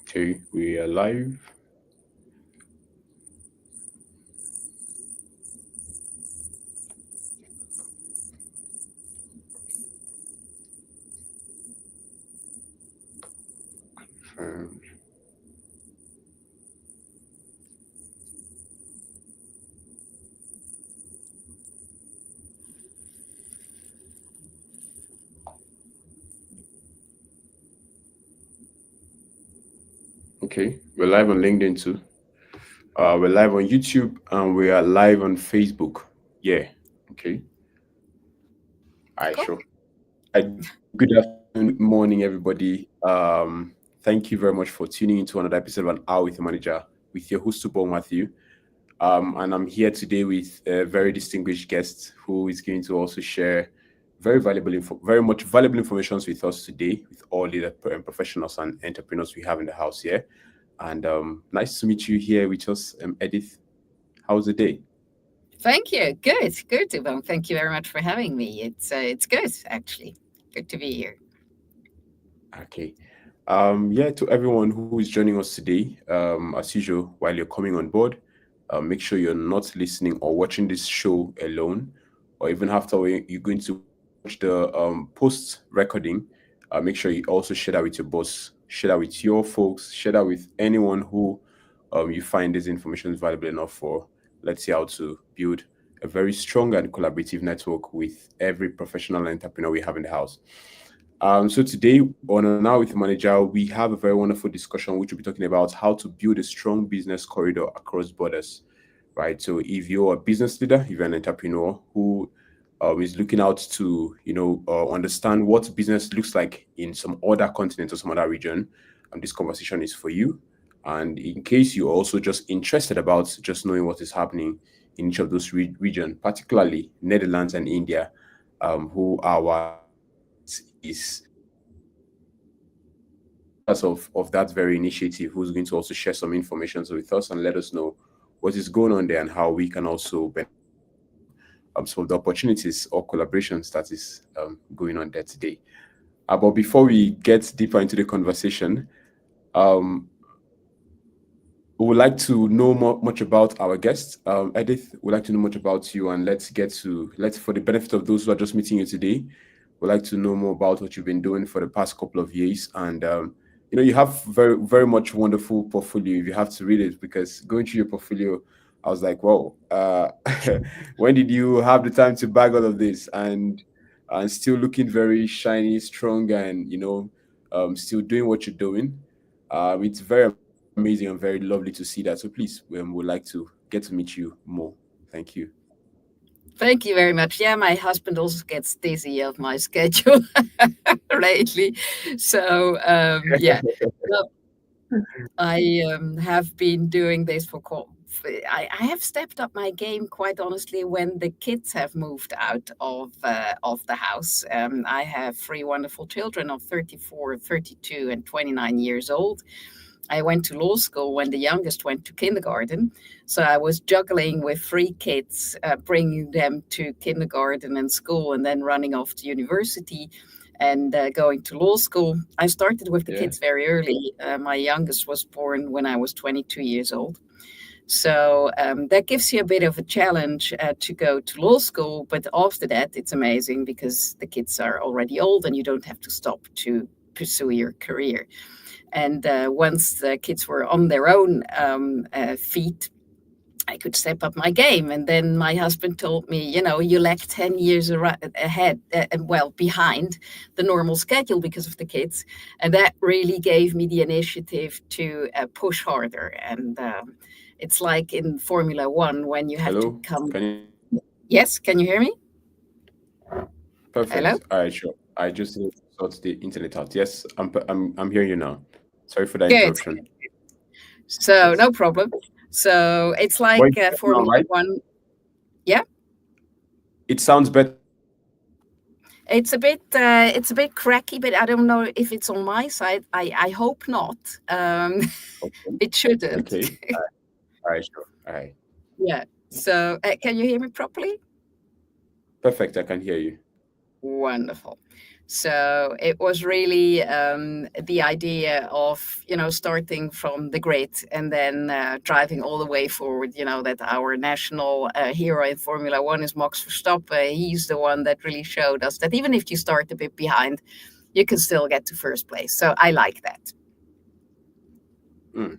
Okay, we are live. Um, okay, we're live on LinkedIn too. We're live on YouTube and we are live on Facebook. Yeah. Okay. All right, Cool. sure. Good afternoon, morning, everybody. Thank you very much for tuning into another episode of An Hour with the Manager with your host, Super Matthew. And I'm here today with a very distinguished guest who is going to also share very much valuable information with us today with all the professionals and entrepreneurs we have in the house here. And nice to meet you here with us, Edith. How's the day? Thank you. Good, Yvonne. Thank you very much for having me. It's good actually. Good to be here. Okay. Yeah, to everyone who is joining us today, as usual, while you're coming on board, make sure you're not listening or watching this show alone, or even after you're going to watch the post recording. Make sure you also share that with your boss, share that with your folks, share that with anyone who you find this information is valuable enough for. Let's see how to build a very strong and collaborative network with every professional entrepreneur we have in the house. So today on Now with Manager, we have a very wonderful discussion which will be talking about how to build a strong business corridor across borders, right? So if you're a business leader, if you're an entrepreneur who is looking out to, understand what business looks like in some other continent or some other region, this conversation is for you. And in case you're also just interested about just knowing what is happening in each of those regions, particularly Netherlands and India, who our is of that very initiative who's going to also share some information with us and let us know what is going on there and how we can also benefit some of the opportunities or collaborations that is going on there today. But before we get deeper into the conversation, we would like to know much about our guest. Edith, we'd like to know much about you, and let's for the benefit of those who are just meeting you today, we'd like to know more about what you've been doing for the past couple of years. And you have very much wonderful portfolio. If you have to read it, because going through your portfolio, I was like, wow, when did you have the time to bag all of this and still looking very shiny, strong, and still doing what you're doing? It's very amazing and very lovely to see that. So please, we would like to get to meet you more. Thank you. Thank you very much. Yeah, my husband also gets dizzy of my schedule lately. So yeah. Well, I have been doing this I have stepped up my game quite honestly when the kids have moved out of the house. I have three wonderful children of 34, 32, and 29 years old. I went to law school when the youngest went to kindergarten. So I was juggling with three kids, bringing them to kindergarten and school, and then running off to university and going to law school. I started with the Yeah. kids very early. My youngest was born when I was 22 years old. So that gives you a bit of a challenge to go to law school. But after that, it's amazing because the kids are already old and you don't have to stop to pursue your career. And once the kids were on their own feet, I could step up my game. And then my husband told me, you lag 10 years ahead, behind the normal schedule because of the kids. And that really gave me the initiative to push harder. And it's like in Formula One when you have to Hello. come. Can you? Yes, can you hear me? Hello? Perfect. All right, sure. I just need to sort the internet out. Yes, I'm hearing you now. Sorry for that Good. interruption. So Yes. no problem. So it's But like it's better now, Formula right? One. Yeah. It sounds better. It's a bit cracky, but I don't know if it's on my side. I hope not. Um, Okay. it shouldn't. Okay. All right, sure. All right. Yeah. So can you hear me properly? Perfect. I can hear you. Wonderful. So it was really the idea of, starting from the grid and then driving all the way forward. That our national hero in Formula One is Max Verstappen. He's the one that really showed us that even if you start a bit behind, you can still get to first place. So I like that. Mm.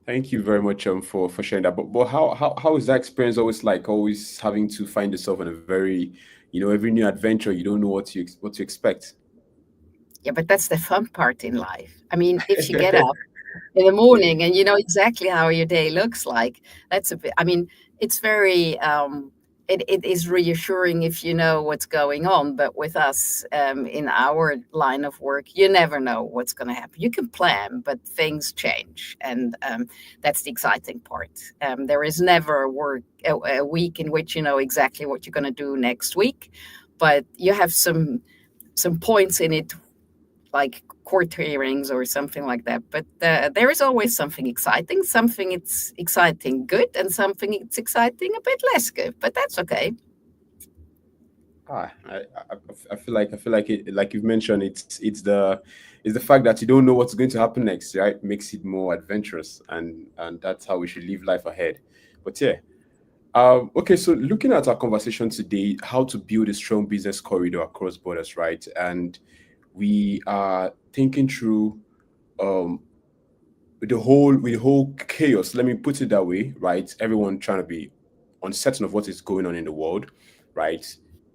Thank you very much for sharing that. But how is that experience always like? Always having to find yourself in a very, every new adventure, you don't know what to expect. Yeah, but that's the fun part in life. I mean, if you get up in the morning and you know exactly how your day looks like, that's a bit, I mean, it's very it is reassuring if you know what's going on. But with us, in our line of work, you never know what's going to happen. You can plan, but things change, and that's the exciting part. There is never a week in which you know exactly what you're going to do next week, but you have some points in it, like court hearings or something like that. But there is always something exciting, something it's exciting good, and something it's exciting a bit less good. But that's okay. I feel like it, like you've mentioned, it's the fact that you don't know what's going to happen next, right? Makes it more adventurous, and that's how we should live life ahead. But yeah, okay. So looking at our conversation today, how to build a strong business corridor across borders, right? And we are thinking through um with the whole chaos, let me put it that way, right? Everyone trying to be uncertain of what is going on in the world, right?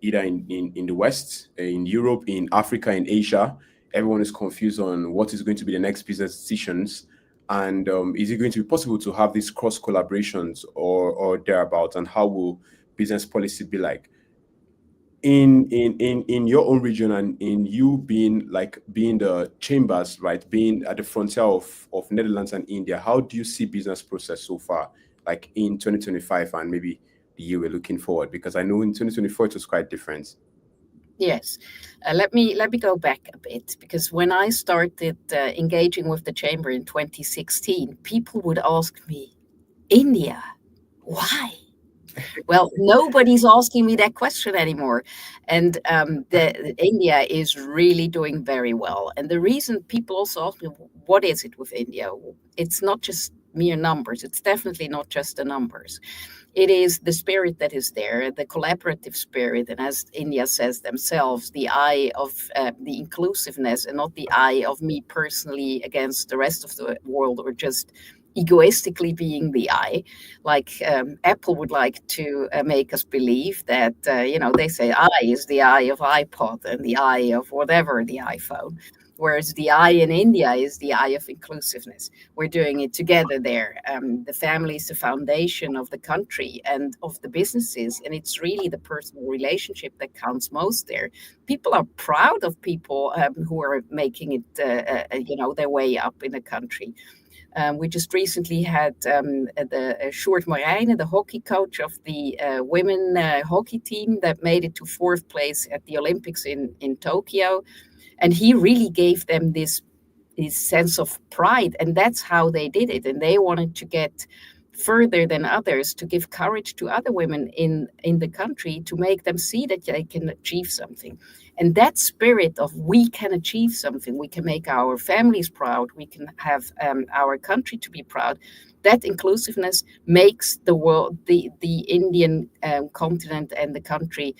Either in the West, in Europe, in Africa, in Asia. Everyone is confused on what is going to be the next business decisions, and is it going to be possible to have these cross collaborations or thereabout, and how will business policy be like? In your own region, and in you being the chambers, right, being at the frontier of Netherlands and India, how do you see business process so far, like in 2025 and maybe the year we're looking forward? Because I know in 2024 it was quite different. Yes. Let me go back a bit, because when I started engaging with the chamber in 2016, people would ask me, India, why? Well, nobody's asking me that question anymore. And India is really doing very well. And the reason people also ask me, what is it with India? It's not just mere numbers. It's definitely not just the numbers. It is the spirit that is there, the collaborative spirit, and as India says themselves, the eye of the inclusiveness, and not the eye of me personally against the rest of the world, or just egoistically being the eye, like Apple would like to make us believe that, they say eye is the eye of iPod and the eye of whatever, the iPhone. Whereas the eye in India is the eye of inclusiveness. We're doing it together there. The family is the foundation of the country and of the businesses, and it's really the personal relationship that counts most there. People are proud of people who are making it, their way up in the country. We just recently had the Sjoerd Marijnen, the hockey coach of the women hockey team, that made it to fourth place at the Olympics in Tokyo. And he really gave them this sense of pride, and that's how they did it. And they wanted to get further than others, to give courage to other women in the country, to make them see that they can achieve something. And that spirit of we can achieve something, we can make our families proud, we can have our country to be proud, that inclusiveness makes the world, the Indian continent and the country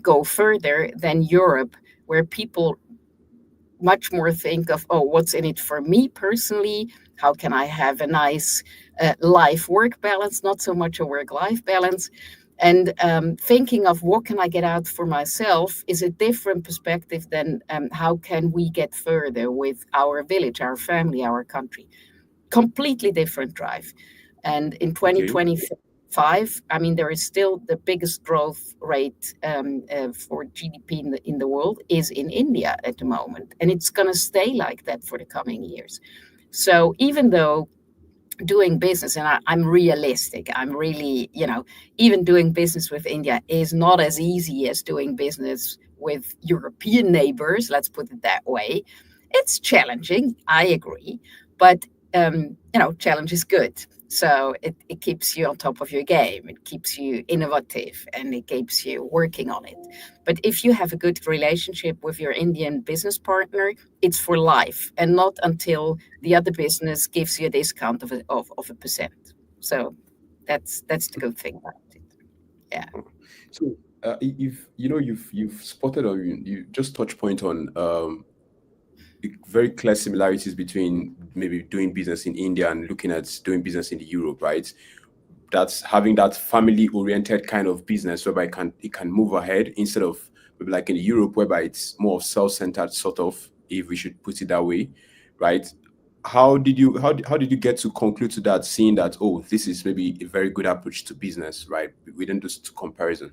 go further than Europe, where people much more think of, oh, what's in it for me personally? How can I have a nice life work balance, not so much a work life balance? And thinking of what can I get out for myself is a different perspective than how can we get further with our village, our family, our country. Completely different drive. And in Okay. 2025, I mean, there is still the biggest growth rate for GDP in the world is in India at the moment. And it's going to stay like that for the coming years. So even though doing business, and I'm realistic, I'm really, even doing business with India is not as easy as doing business with European neighbors, let's put it that way. It's challenging, I agree, but challenge is good. So it keeps you on top of your game. It keeps you innovative and it keeps you working on it. But if you have a good relationship with your Indian business partner, it's for life and not until the other business gives you a discount of a percent. So that's the good thing about it. Yeah. So, if you've spotted, or you just touch point on the very clear similarities between maybe doing business in India and looking at doing business in Europe, right? That's having that family oriented kind of business whereby it can move ahead, instead of maybe like in Europe whereby it's more of self-centered sort of, if we should put it that way, right? How did you get to conclude to that, seeing that, oh, this is maybe a very good approach to business, right, within this comparison?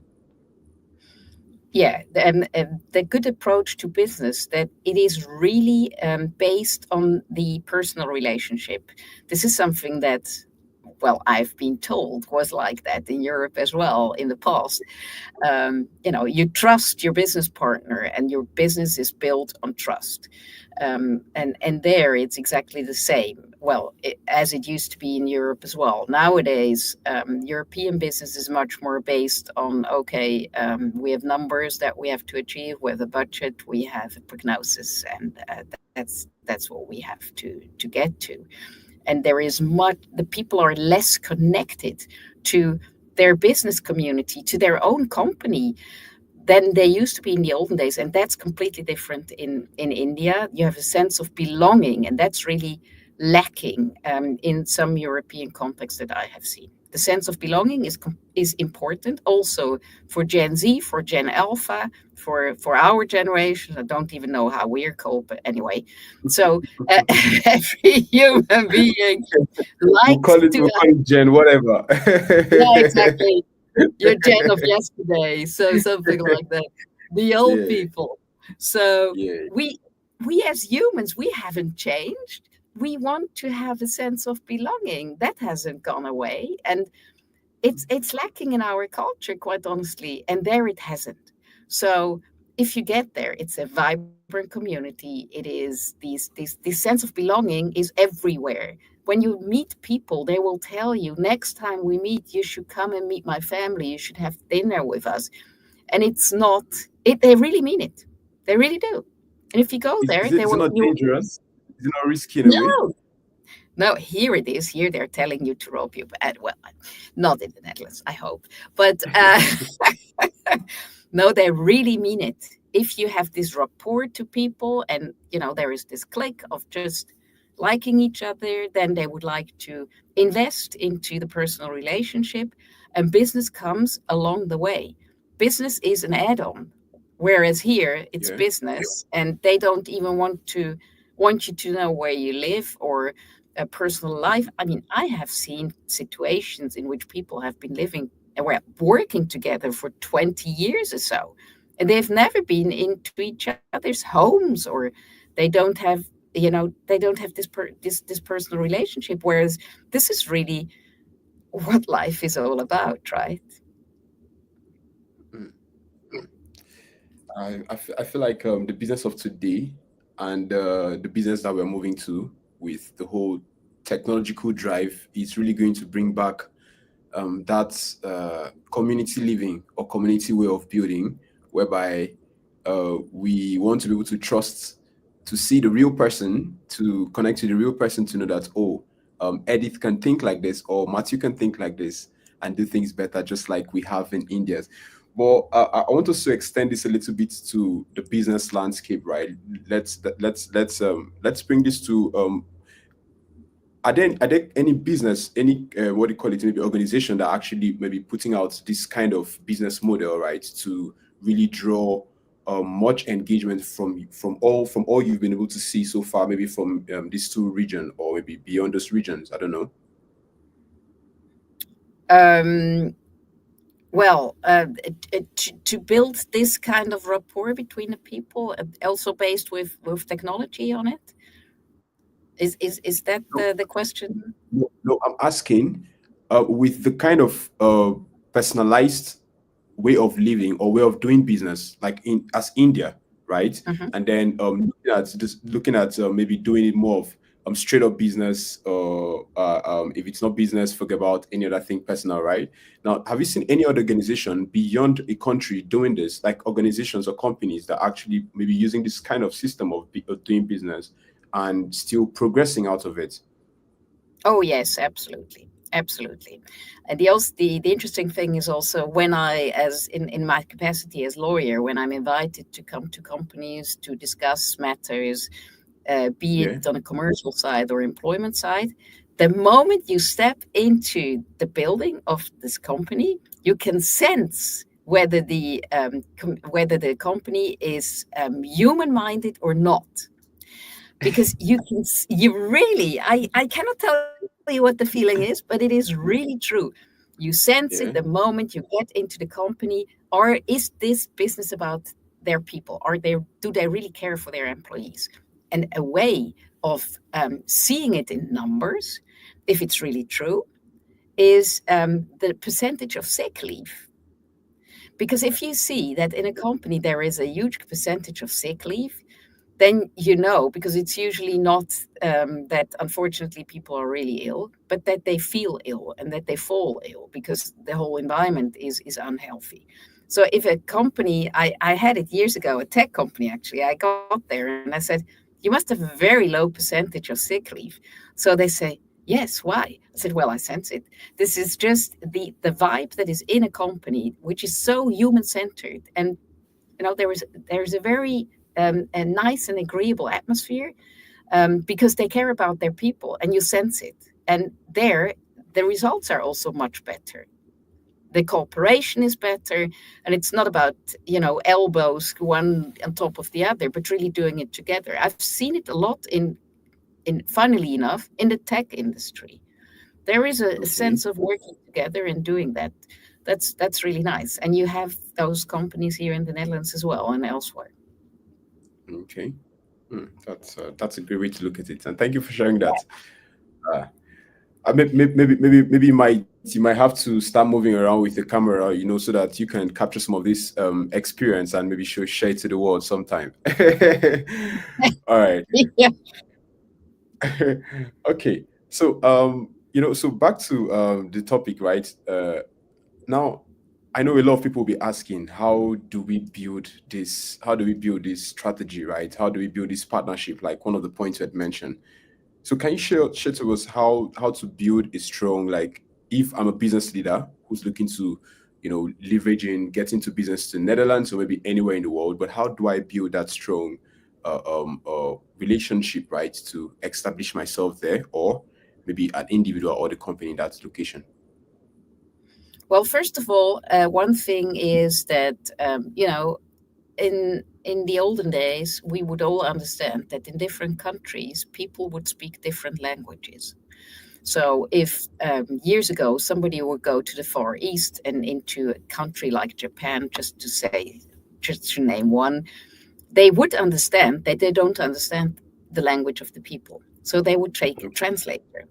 Yeah, and the good approach to business, that it is really based on the personal relationship. This is something that, well, I've been told was like that in Europe as well in the past. You trust your business partner, and your business is built on trust. And there it's exactly the same. Well, as it used to be in Europe as well. Nowadays, European business is much more based on, okay, we have numbers that we have to achieve, we have a budget, we have a prognosis, and that's what we have to get to. And there is much, the people are less connected to their business community, to their own company, than they used to be in the olden days. And that's completely different in India. You have a sense of belonging, and that's really lacking in some European contexts that I have seen. The sense of belonging is important also for Gen Z, for Gen Alpha, for our generation. I don't even know how we're called, but anyway. So every human being we'll likes call it to we'll call it Gen whatever. yeah, exactly. Your Jen of yesterday, so something like that. The old Yeah, people. So yeah. we as humans, we haven't changed. We want to have a sense of belonging. That hasn't gone away. And it's lacking in our culture, quite honestly, and there it hasn't. So if you get there, it's a vibrant community. It is this sense of belonging is everywhere. When you meet people, they will tell you, next time we meet, you should come and meet my family, you should have dinner with us. And it's not it, they really mean it. They really do. And if you go Is, there, is it they is it will not you dangerous? Is it not risky in a way? no. No, here it is. Here they're telling you to rope you. Well, not in the Netherlands, I hope. But no, they really mean it. If you have this rapport to people, and there is this click of just liking each other, then they would like to invest into the personal relationship, and business comes along the way. Business is an add-on, whereas here it's Yeah. business, and they don't even want you to know where you live or a personal life. I mean, I have seen situations in which people have been living and were working together for 20 years or so, and they've never been into each other's homes, or they don't have they don't have this personal relationship, whereas this is really what life is all about, right? Mm, mm. I feel like the business of today and the business that we're moving to, with the whole technological drive, is really going to bring back that community living or community way of building, whereby we want to be able to trust, to see the real person, to connect to the real person, to know that, oh, Edith can think like this, or Matthew can think like this, and do things better, just like we have in India. But I want us to extend this a little bit to the business landscape, right? Let's bring this to are there any business, any what do you call it, maybe organization that actually maybe putting out this kind of business model, right, to really draw much engagement from all you've been able to see so far, maybe from these two regions, or maybe beyond those regions? I don't know. um Well, to build this kind of rapport between the people, also based with technology on it, is that No, the question? no, I'm asking, with the kind of personalized way of living or way of doing business, like in India, right? Mhm. And then looking at maybe doing it more of straight up business, or if it's not business, forget about any other thing personal, right? Now, have you seen any other organization beyond a country doing this, like organizations or companies that actually maybe using this kind of system of doing business and still progressing out of it? Oh yes, absolutely, absolutely. And the interesting thing is also when I, as in my capacity as lawyer, when I'm invited to come to companies to discuss matters, be Yeah. it on a commercial side or employment side, the moment you step into the building of this company, you can sense whether the company is human-minded or not, because you really, I cannot tell you what the feeling is, but it is really true. You sense it the Yeah. moment you get into the company. Or is this business about their people? Do they really care for their employees? And a way of seeing it in numbers, if it's really true, is the percentage of sick leave. Because if you see that in a company there is a huge percentage of sick leave, then you know, because it's usually not that unfortunately people are really ill, but that they feel ill and that they fall ill because the whole environment is unhealthy. So if a company, I had it years ago, a tech company actually, I got there and I said, you must have a very low percentage of sick leave. So they say, yes, why? I said, well, I sense it. This is just the vibe that is in a company, which is so human centered. And there's a very a nice and agreeable atmosphere, because they care about their people and you sense it. And there, the results are also much better. The cooperation is better, and it's not about elbows one on top of the other, but really doing it together. I've seen it a lot in funnily enough in the tech industry. There is a Okay. sense of working together and doing that. That's really nice, and you have those companies here in the Netherlands as well and elsewhere. Okay. That's a great way to look at it, and thank you for sharing that. Uh, maybe you might have to start moving around with the camera, so that you can capture some of this experience and maybe share it to the world sometime. All right. Yeah. Okay. So so back to the topic, right? Now, I know a lot of people will be asking, how do we build this strategy, right? How do we build this partnership, like one of the points you had mentioned? So can you share to us how to build a strong, like, if I'm a business leader who's looking to, leverage in get into business to Netherlands or maybe anywhere in the world, but how do I build that strong relationship, right, to establish myself there, or maybe an individual or the company in that location? Well, first of all, one thing is that in the olden days, we would all understand that in different countries, people would speak different languages. So if years ago somebody would go to the Far East and into a country like Japan, just to name one, they would understand that they don't understand the language of the people. So they would take a translator.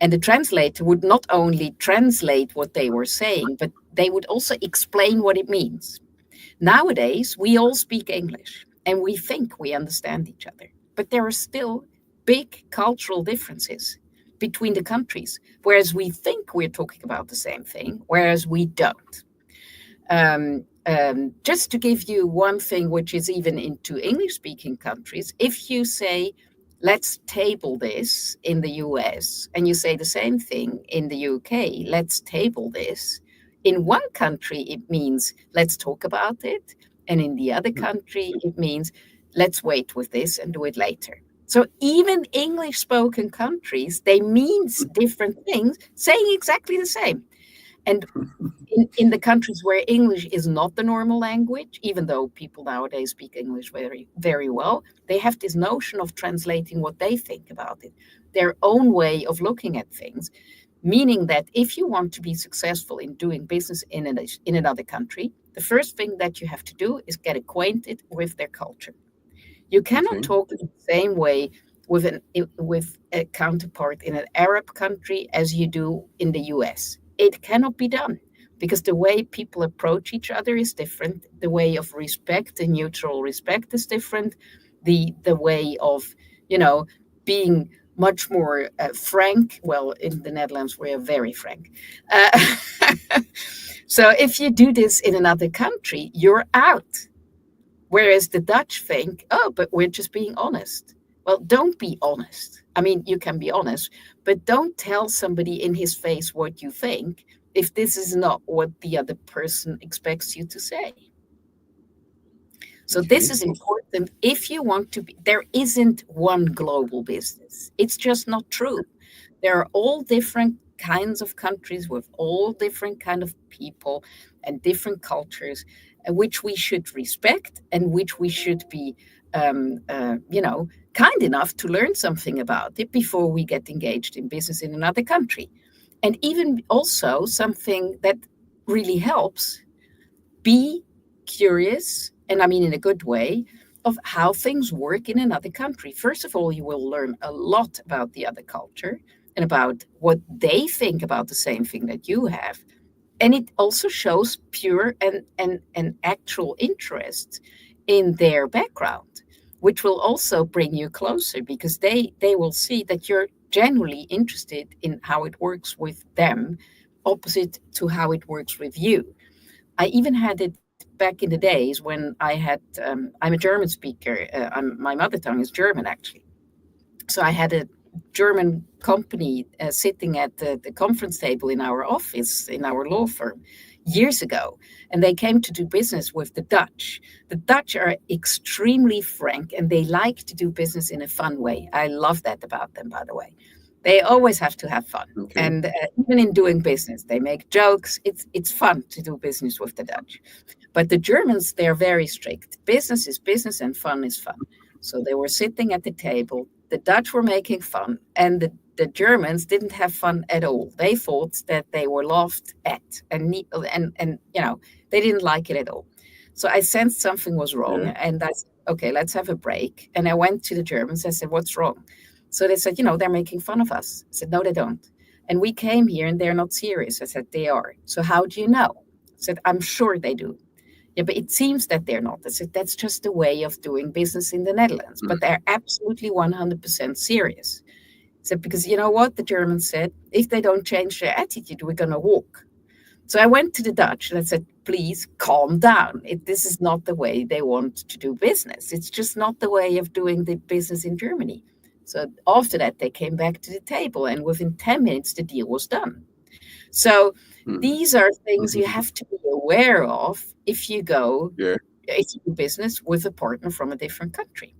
And the translator would not only translate what they were saying, but they would also explain what it means. Nowadays, we all speak English and we think we understand each other, but there are still big cultural differences between the countries, whereas we think we're talking about the same thing, whereas we don't. Just to give you one thing, which is even into English speaking countries, if you say, let's table this in the US, and you say the same thing in the UK, let's table this, in one country it means let's talk about it. And in the other country, it means let's wait with this and do it later. So even English spoken countries, they means different things, saying exactly the same. And in the countries where English is not the normal language, even though people nowadays speak English very, very well, they have this notion of translating what they think about it, their own way of looking at things, meaning that if you want to be successful in doing business in another country, the first thing that you have to do is get acquainted with their culture. You cannot Okay. talk in the same way with a counterpart in an Arab country as you do in the US. It cannot be done because the way people approach each other is different. The way of respect and mutual respect is different. The way of, you know, being much more frank. Well, in the Netherlands, we are very frank. Uh, so if you do this in another country, you're out. Whereas the Dutch think, oh, but we're just being honest. Well, don't be honest. I mean, you can be honest, but don't tell somebody in his face what you think if this is not what the other person expects you to say. So this Okay. is important if you want to be. There isn't one global business. It's just not true. There are all different kinds of countries with all different kind of people and different cultures, which we should respect and which we should be, kind enough to learn something about it before we get engaged in business in another country. And even also something that really helps, be curious, and I mean in a good way, of how things work in another country. First of all, you will learn a lot about the other culture and about what they think about the same thing that you have. And it also shows pure and actual interest in their background, which will also bring you closer because they will see that you're genuinely interested in how it works with them, opposite to how it works with you. I even had it back in the days when I'm a German speaker. My mother tongue is German, actually. So I had a German company sitting at the conference table in our office, in our law firm, years ago. And they came to do business with the Dutch. The Dutch are extremely frank and they like to do business in a fun way. I love that about them, by the way. They always have to have fun. Okay. And even in doing business, they make jokes. It's fun to do business with the Dutch. But the Germans, they're very strict. Business is business and fun is fun. So they were sitting at the table. The Dutch were making fun, and the Germans didn't have fun at all. They thought that they were laughed at, and they didn't like it at all. So I sensed something was wrong, Yeah. and I said, okay, let's have a break. And I went to the Germans. I said, what's wrong? So they said, they're making fun of us. I said, no, they don't. And we came here and they're not serious. I said, they are. So how do you know? I said, I'm sure they do. Yeah, but it seems that they're not. I said, that's just a way of doing business in the Netherlands. Mm. But they're absolutely 100% serious. I said, because you know what? The Germans said, if they don't change their attitude, we're going to walk. So I went to the Dutch and I said, please calm down. This is not the way they want to do business. It's just not the way of doing the business in Germany. So after that, they came back to the table, and within 10 minutes, the deal was done. So Mm. these are things you have to be aware of Yeah. if you do business with a partner from a different country.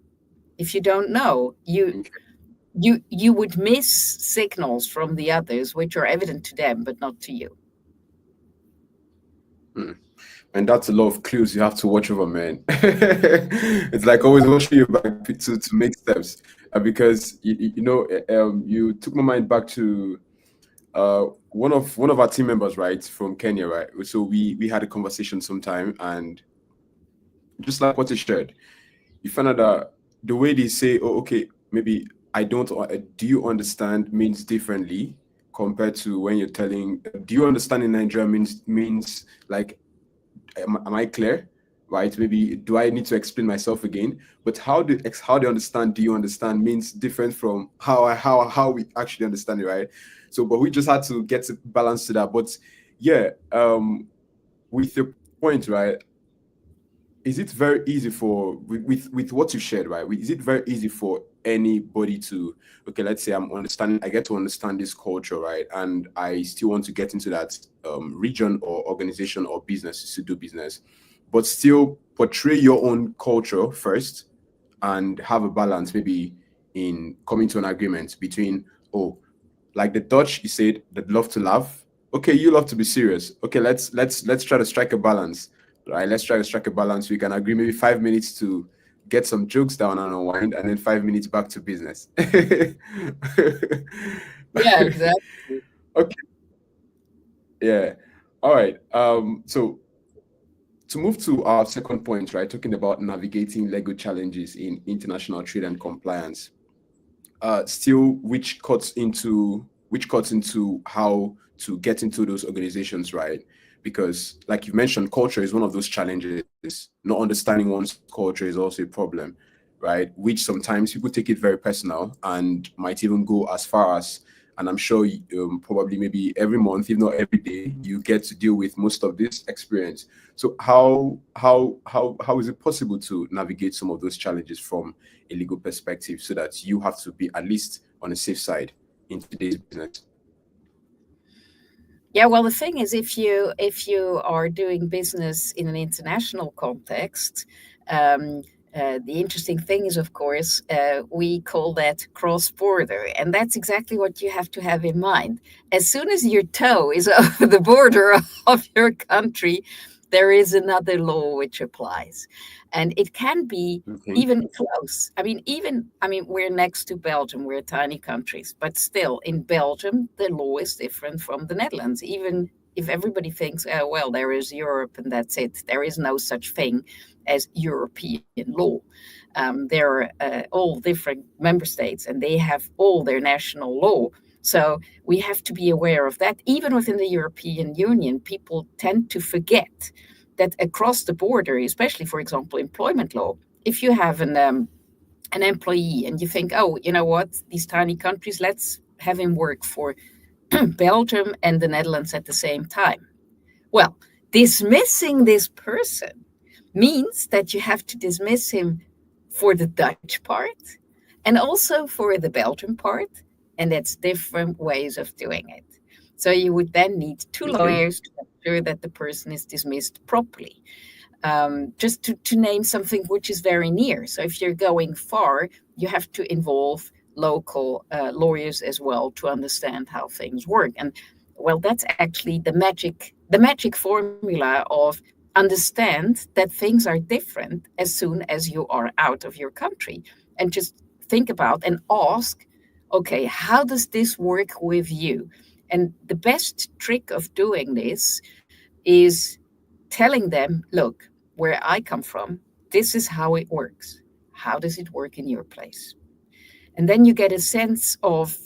If you don't know, Okay. you would miss signals from the others which are evident to them but not to you. Mm. And that's a lot of clues you have to watch over, man. It's like always watching your back to make steps, because you took my mind back to one of our team members, right, from Kenya, right. So we had a conversation sometime, and just like what you shared, you find out that the way they say, oh, okay, maybe I don't, do you understand, means differently compared to when you're telling, do you understand in Nigeria means like, am I clear? Right? Maybe do I need to explain myself again? But how they understand, do you understand, means different from how we actually understand it, right? So, but we just had to get a balance to that. But yeah, with your point, right? Is it very easy for with what you shared, right? Is it very easy for anybody to, okay, let's say I get to understand this culture, right? And I still want to get into that region or organization or business to do business, but still portray your own culture first and have a balance, maybe in coming to an agreement between, oh, like the Dutch, you said that love to laugh. Okay, you love to be serious. Okay, let's try to strike a balance. Right, let's try to strike a balance. We can agree maybe 5 minutes to get some jokes down and unwind, and then 5 minutes back to business. Yeah, exactly. Okay, yeah. All right. So to move to our second point, right, talking about navigating legal challenges in international trade and compliance. Still, which cuts into how to get into those organizations, right? Because like you mentioned, culture is one of those challenges. Not understanding one's culture is also a problem, right? Which sometimes people take it very personal and might even go as far as, and I'm sure probably maybe every month, if not every day, you get to deal with most of this experience. So how is it possible to navigate some of those challenges from a legal perspective so that you have to be at least on the safe side in today's business? Yeah, well, the thing is, if you are doing business in an international context, um, the interesting thing is, of course, we call that cross-border, and that's exactly what you have to have in mind. As soon as your toe is over the border of your country, there is another law which applies, and it can be Okay. even close. I mean, we're next to Belgium. We're tiny countries, but still, in Belgium, the law is different from the Netherlands. Even if everybody thinks, oh, well, there is Europe and that's it, there is no such thing as European law. There are all different member states, and they have all their national law. So we have to be aware of that. Even within the European Union, people tend to forget that across the border, especially, for example, employment law, if you have an employee and you think, oh, you know what, these tiny countries, let's have him work for Belgium and the Netherlands at the same time. Well, dismissing this person means that you have to dismiss him for the Dutch part and also for the Belgian part. And that's different ways of doing it. So you would then need two Okay. lawyers to ensure that the person is dismissed properly. Just to name something which is very near. So if you're going far, you have to involve local lawyers as well to understand how things work. And well, that's actually the magic formula of understand that things are different as soon as you are out of your country. And just think about and ask, okay, how does this work with you? And the best trick of doing this is telling them, look, where I come from, this is how it works. How does it work in your place? And then you get a sense of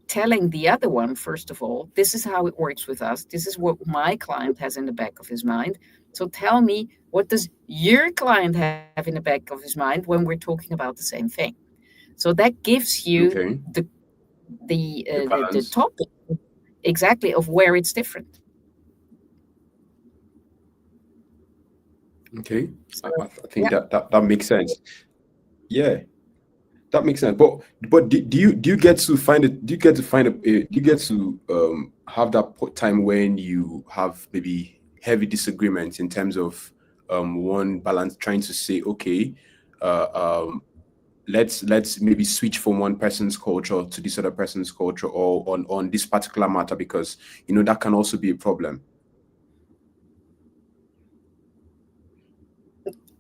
telling the other one, first of all, this is how it works with us. This is what my client has in the back of his mind. So tell me, what does your client have in the back of his mind when we're talking about the same thing? So that gives you Okay. The the balance. topic exactly of where it's different. Okay. So I think yeah. that makes sense. Yeah. That makes sense. But do you get to find it? Do you get to find do you get to have that time when you have maybe heavy disagreements in terms of one balance trying to say, okay, uh, let's maybe switch from one person's culture to this other person's culture, or on this particular matter, because that can also be a problem.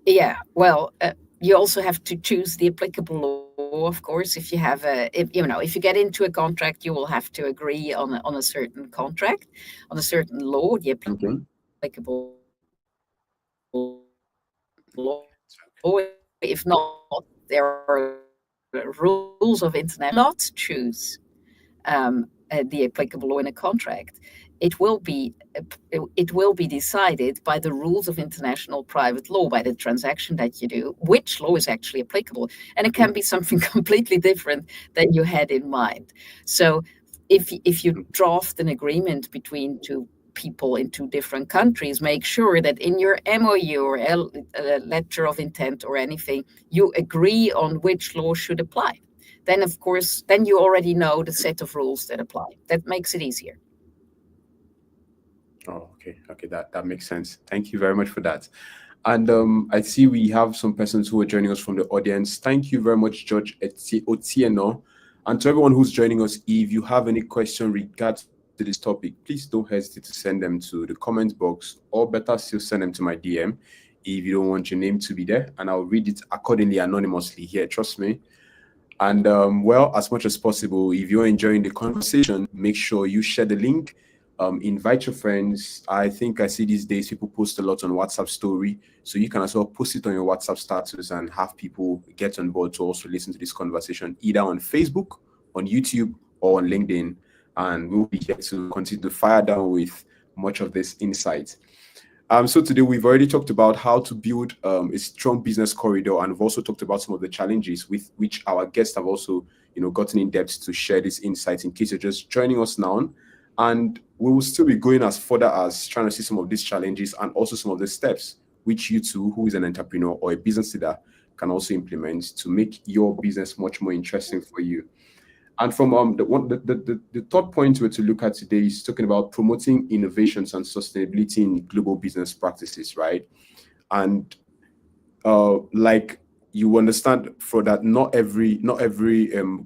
Yeah, well, you also have to choose the applicable law, of course. If you have if you get into a contract, you will have to agree on a certain contract, on a certain law, the applicable Okay. law. If not, there are rules of international law. If you do not choose the applicable law in a contract, it will be decided by the rules of international private law, by the transaction that you do, which law is actually applicable, and it can be something completely different than you had in mind. So, if you draft an agreement between two people in two different countries, make sure that in your MOU or letter of intent or anything, you agree on which law should apply. Then, of course, then you already know the set of rules that apply. That makes it easier. Oh, okay. Okay, that makes sense. Thank you very much for that. And I see we have some persons who are joining us from the audience. Thank you very much, George Otieno. And to everyone who's joining us, if you have any question regards to this topic, please don't hesitate to send them to the comment box, or better still, send them to my DM if you don't want your name to be there, and I'll read it accordingly anonymously here. Trust me. And well, as much as possible, if you're enjoying the conversation, make sure you share the link, invite your friends. I think I see these days people post a lot on WhatsApp story, so you can as well post it on your WhatsApp status and have people get on board to also listen to this conversation, either on Facebook, on YouTube, or on LinkedIn. And we'll be here to continue to fire down with much of this insight. So today we've already talked about how to build a strong business corridor, and we've also talked about some of the challenges with which our guests have also, gotten in depth to share these insights. In case you're just joining us now, and we will still be going as further as trying to see some of these challenges and also some of the steps which you too, who is an entrepreneur or a business leader, can also implement to make your business much more interesting for you. And from the third point we're to look at today is talking about promoting innovations and sustainability in global business practices, right? And like you understand for that, not every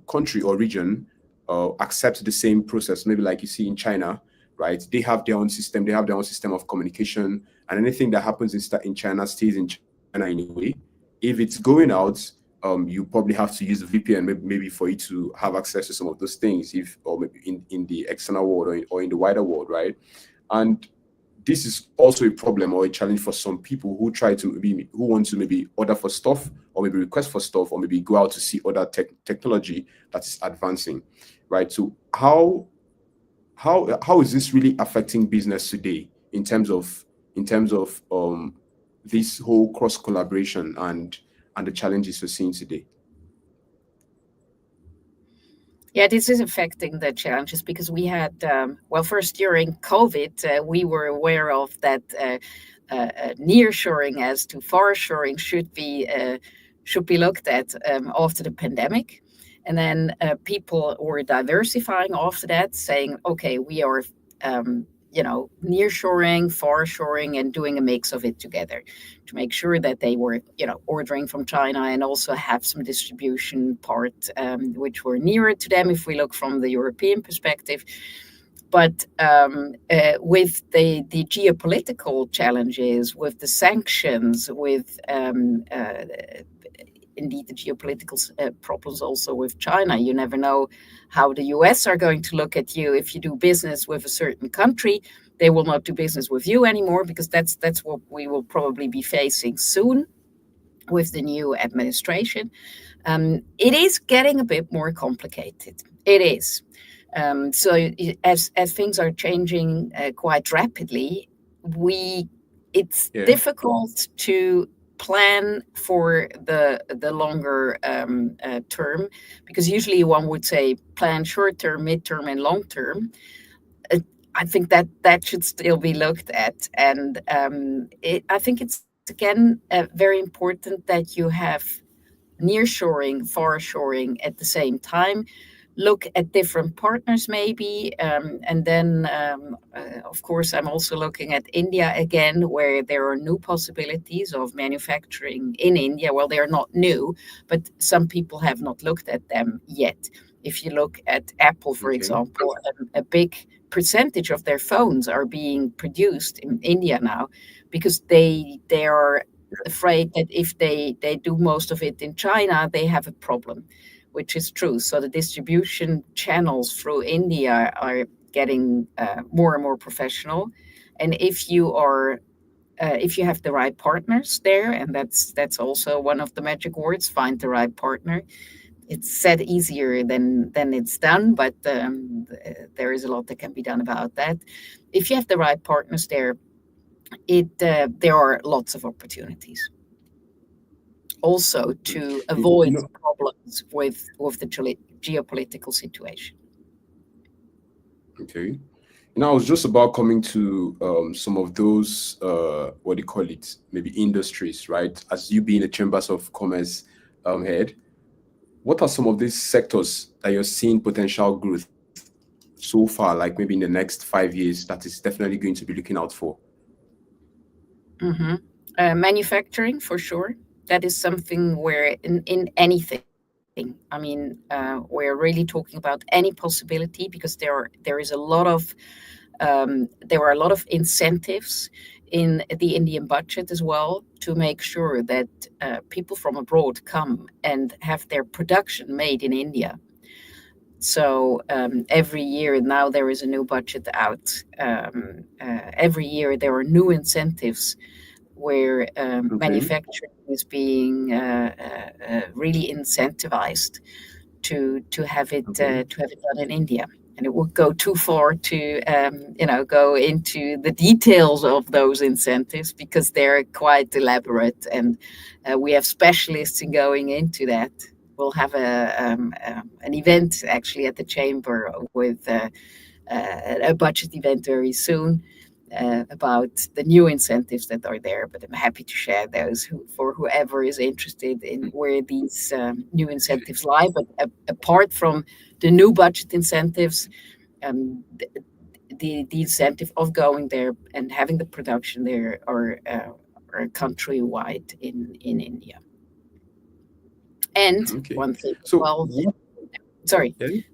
country or region accepts the same process. Maybe like you see in China, right? They have their own system. They have their own system of communication, and anything that happens in China stays in China anyway. If it's going out, you probably have to use a VPN maybe for you to have access to some of those things, if or maybe in the external world or in the wider world, right? And this is also a problem or a challenge for some people who who want to maybe order for stuff or maybe request for stuff or maybe go out to see other technology that is advancing, right? So how is this really affecting business today in terms of this whole cross collaboration and the challenges we're seeing today? Yeah, this is affecting the challenges because we had, well, first during COVID, we were aware of that nearshoring as to farshoring should be looked at after the pandemic, and then people were diversifying after that, saying, okay, we are. Nearshoring, farshoring, and doing a mix of it together to make sure that they were, ordering from China and also have some distribution part, which were nearer to them if we look from the European perspective. But with the geopolitical challenges, with the sanctions, with indeed the geopolitical problems also with China. You never know how the US are going to look at you. If you do business with a certain country, they will not do business with you anymore, because that's what we will probably be facing soon with the new administration. It is getting a bit more complicated. It is. So as things are changing quite rapidly, it's difficult to plan for the longer term, because usually one would say plan short term, mid-term, and long term. I think that should still be looked at, and I think it's again very important that you have nearshoring, farshoring at the same time. Look at different partners maybe, and then of course I'm also looking at India again, where there are new possibilities of manufacturing in India. Well, they are not new, but some people have not looked at them yet. If you look at Apple, for example, a big percentage of their phones are being produced in India now, because they are afraid that if they do most of it in China, they have a problem, which is true. So the distribution channels through India are getting more and more professional. And if you have the right partners there, and that's also one of the magic words, find the right partner. It's said easier than it's done, but there is a lot that can be done about that. If you have the right partners there, there are lots of opportunities. Also to avoid problems with the geopolitical situation. Okay. Now I was just about coming to some of those, what do you call it, maybe industries, right? As you being a Chambers of Commerce head, what are some of these sectors that you're seeing potential growth so far, like maybe in the next 5 years, that is definitely going to be looking out for? Manufacturing, for sure. That is something where in anything, I mean, we're really talking about any possibility, because there are a lot of incentives in the Indian budget as well, to make sure that people from abroad come and have their production made in India. So every year now there is a new budget out. Every year there are new incentives where manufacturing is being really incentivized to have it done in India. And it would go too far to, go into the details of those incentives because they're quite elaborate, and we have specialists in going into that. We'll have an event actually at the chamber with a budget event very soon about the new incentives that are there. But I'm happy to share those for whoever is interested in where these new incentives lie. But apart from the new budget incentives, the incentive of going there and having the production there are countrywide in India. And Okay. one thing, So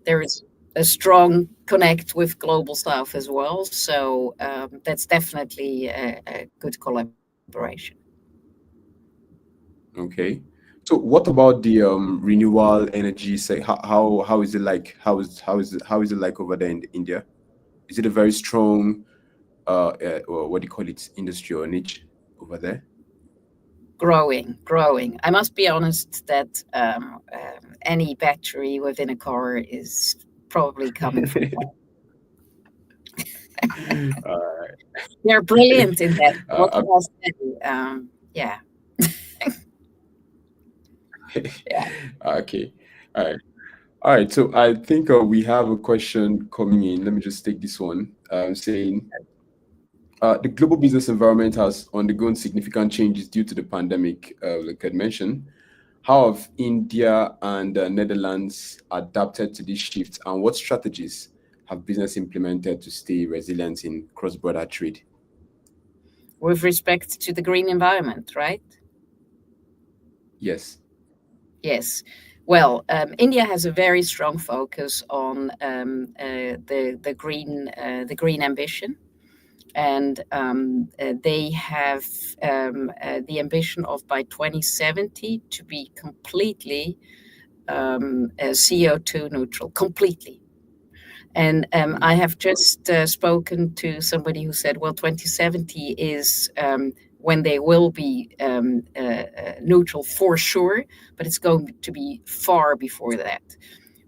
there is a strong connect with Global South as well. So that's definitely a good collaboration. Okay. So what about the renewable energy? Say how is it like? How is it like over there in India? Is it a very strong or what do you call it, industry or niche over there? Growing. I must be honest that any battery within a car is probably coming from. uh, They're brilliant in that. What uh, can I say? Yeah. Yeah. okay. All right. All right. So I think we have a question coming in. Let me just take this one. Saying the global business environment has undergone significant changes due to the pandemic, like I mentioned. How have India and the Netherlands adapted to this shift, and what strategies have business implemented to stay resilient in cross-border trade? With respect to the green environment, right? Yes. Yes. Well, India has a very strong focus on the green ambition, and they have the ambition of by 2070 to be completely CO2 neutral, completely. And I have just spoken to somebody who said, well, 2070 is when they will be neutral for sure, but it's going to be far before that.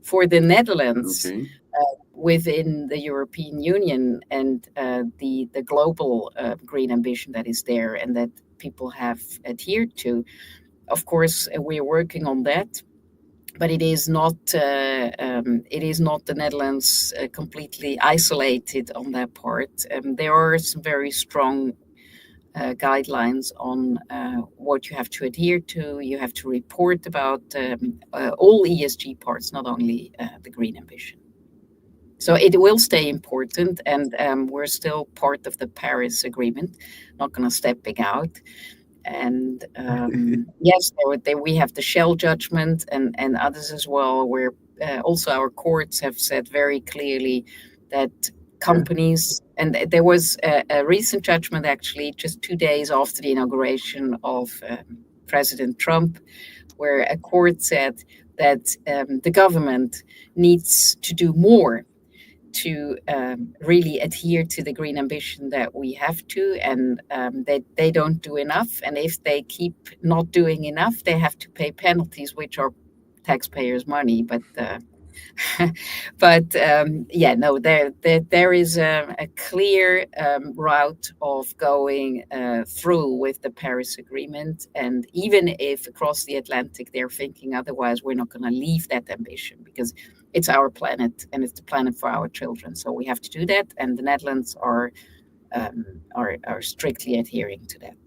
For the Netherlands, Okay. within the European Union and the global green ambition that is there and that people have adhered to, of course, we're working on that. But it is not the Netherlands completely isolated on that part. There are some very strong guidelines on what you have to adhere to. You have to report about all ESG parts, not only the green ambition. So it will stay important, and we're still part of the Paris Agreement, not going to stepping out. And yes, we have the Shell judgment and others as well, where also our courts have said very clearly that companies, and there was a recent judgment actually just 2 days after the inauguration of President Trump, where a court said that the government needs to do more to really adhere to the green ambition that we have to, and they don't do enough. And if they keep not doing enough, they have to pay penalties, which are taxpayers' money. But there is a clear route of going through with the Paris Agreement. And even if across the Atlantic they're thinking otherwise, we're not going to leave that ambition because it's our planet and it's the planet for our children. So we have to do that. And the Netherlands are strictly adhering to that.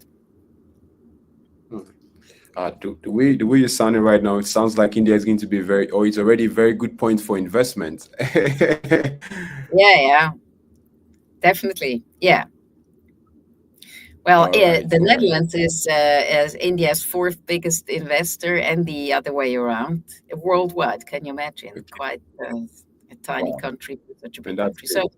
The way you're sounding right now, it sounds like India is going to be it's already a very good point for investment. Yeah, definitely. Yeah. Well, the Netherlands is India's fourth biggest investor, and the other way around worldwide. Can you imagine? Okay. Quite a tiny country with such a big country. So,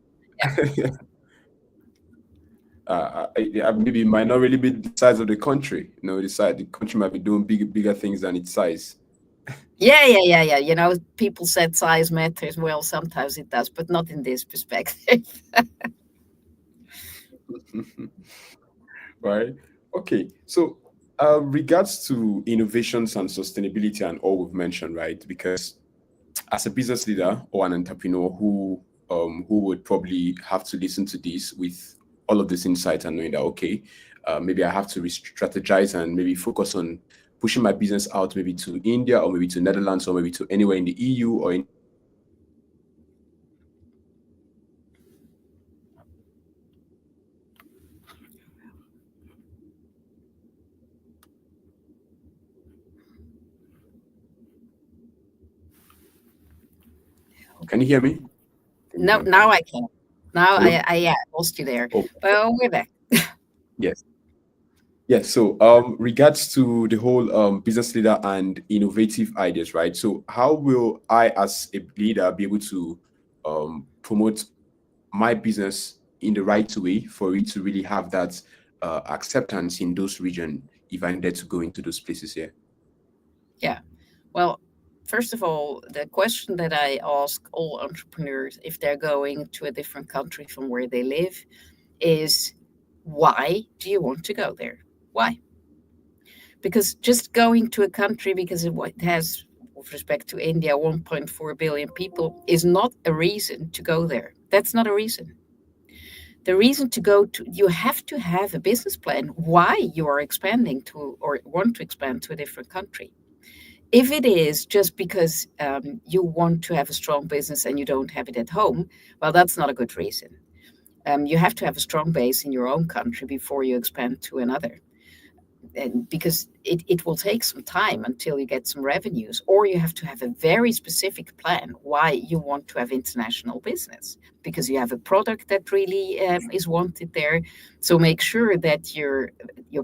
maybe it might not really be the size of the country. The country might be doing bigger things than its size. Yeah. People said size matters. Well, sometimes it does, but not in this perspective. Right. Okay. So, regards to innovations and sustainability and all we've mentioned, right? Because as a business leader or an entrepreneur who who would probably have to listen to this with all of this insight and knowing that, okay, maybe I have to re-strategize and maybe focus on pushing my business out maybe to India or maybe to Netherlands or maybe to anywhere in the EU or in. Can you hear me? No, now I can. Now Hello? I lost you there, Oh, but we're back. yes. Yes. So, regards to the whole business leader and innovative ideas, right? So, how will I, as a leader, be able to promote my business in the right way for it to really have that acceptance in those regions if I needed to go into those places here? Yeah. Well, first of all, the question that I ask all entrepreneurs if they're going to a different country from where they live is, why do you want to go there? Why? Because just going to a country because it has, with respect to India, 1.4 billion people is not a reason to go there. That's not a reason. The reason to go to, you have to have a business plan why you are expanding to or want to expand to a different country. If it is just because you want to have a strong business and you don't have it at home, well, that's not a good reason. You have to have a strong base in your own country before you expand to another. And because it will take some time until you get some revenues, or you have to have a very specific plan why you want to have international business, because you have a product that really is wanted there. So make sure that your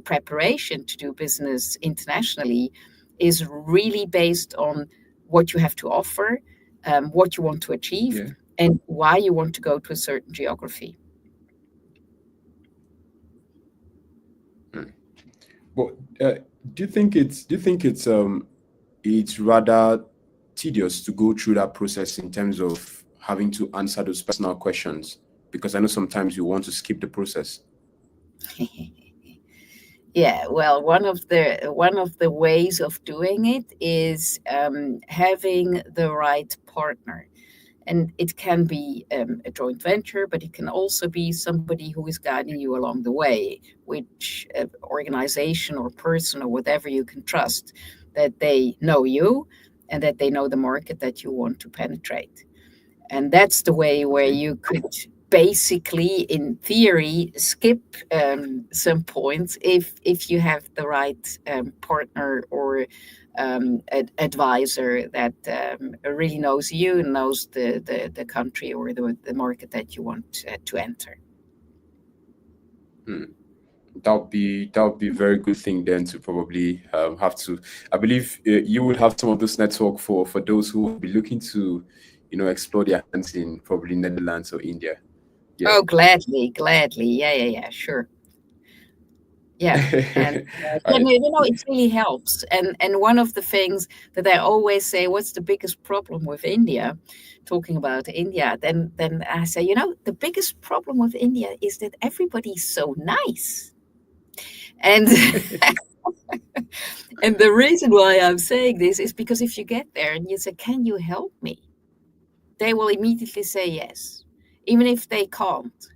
preparation to do business internationally is really based on what you have to offer, what you want to achieve, Yeah. and why you want to go to a certain geography. Hmm. But do you think it's rather tedious to go through that process in terms of having to answer those personal questions? Because I know sometimes you want to skip the process. Yeah, well, one of the ways of doing it is having the right partner, and it can be a joint venture, but it can also be somebody who is guiding you along the way, which organization or person or whatever you can trust, that they know you and that they know the market that you want to penetrate. And that's the way where Okay. you could basically, in theory, skip some points if you have the right partner or advisor that really knows you and knows the country or the market that you want to enter. Hmm. That would be a very good thing then to probably have to. I believe you will have some of this network for those who will be looking to, explore their hands in probably Netherlands or India. Yeah. Oh, gladly, gladly. Yeah, yeah, yeah, sure. Yeah, and All right. it really helps. And one of the things that I always say, what's the biggest problem with India? Talking about India, then I say, the biggest problem with India is that everybody's so nice. And and the reason why I'm saying this is because if you get there and you say, "Can you help me?" they will immediately say yes, even if they can't.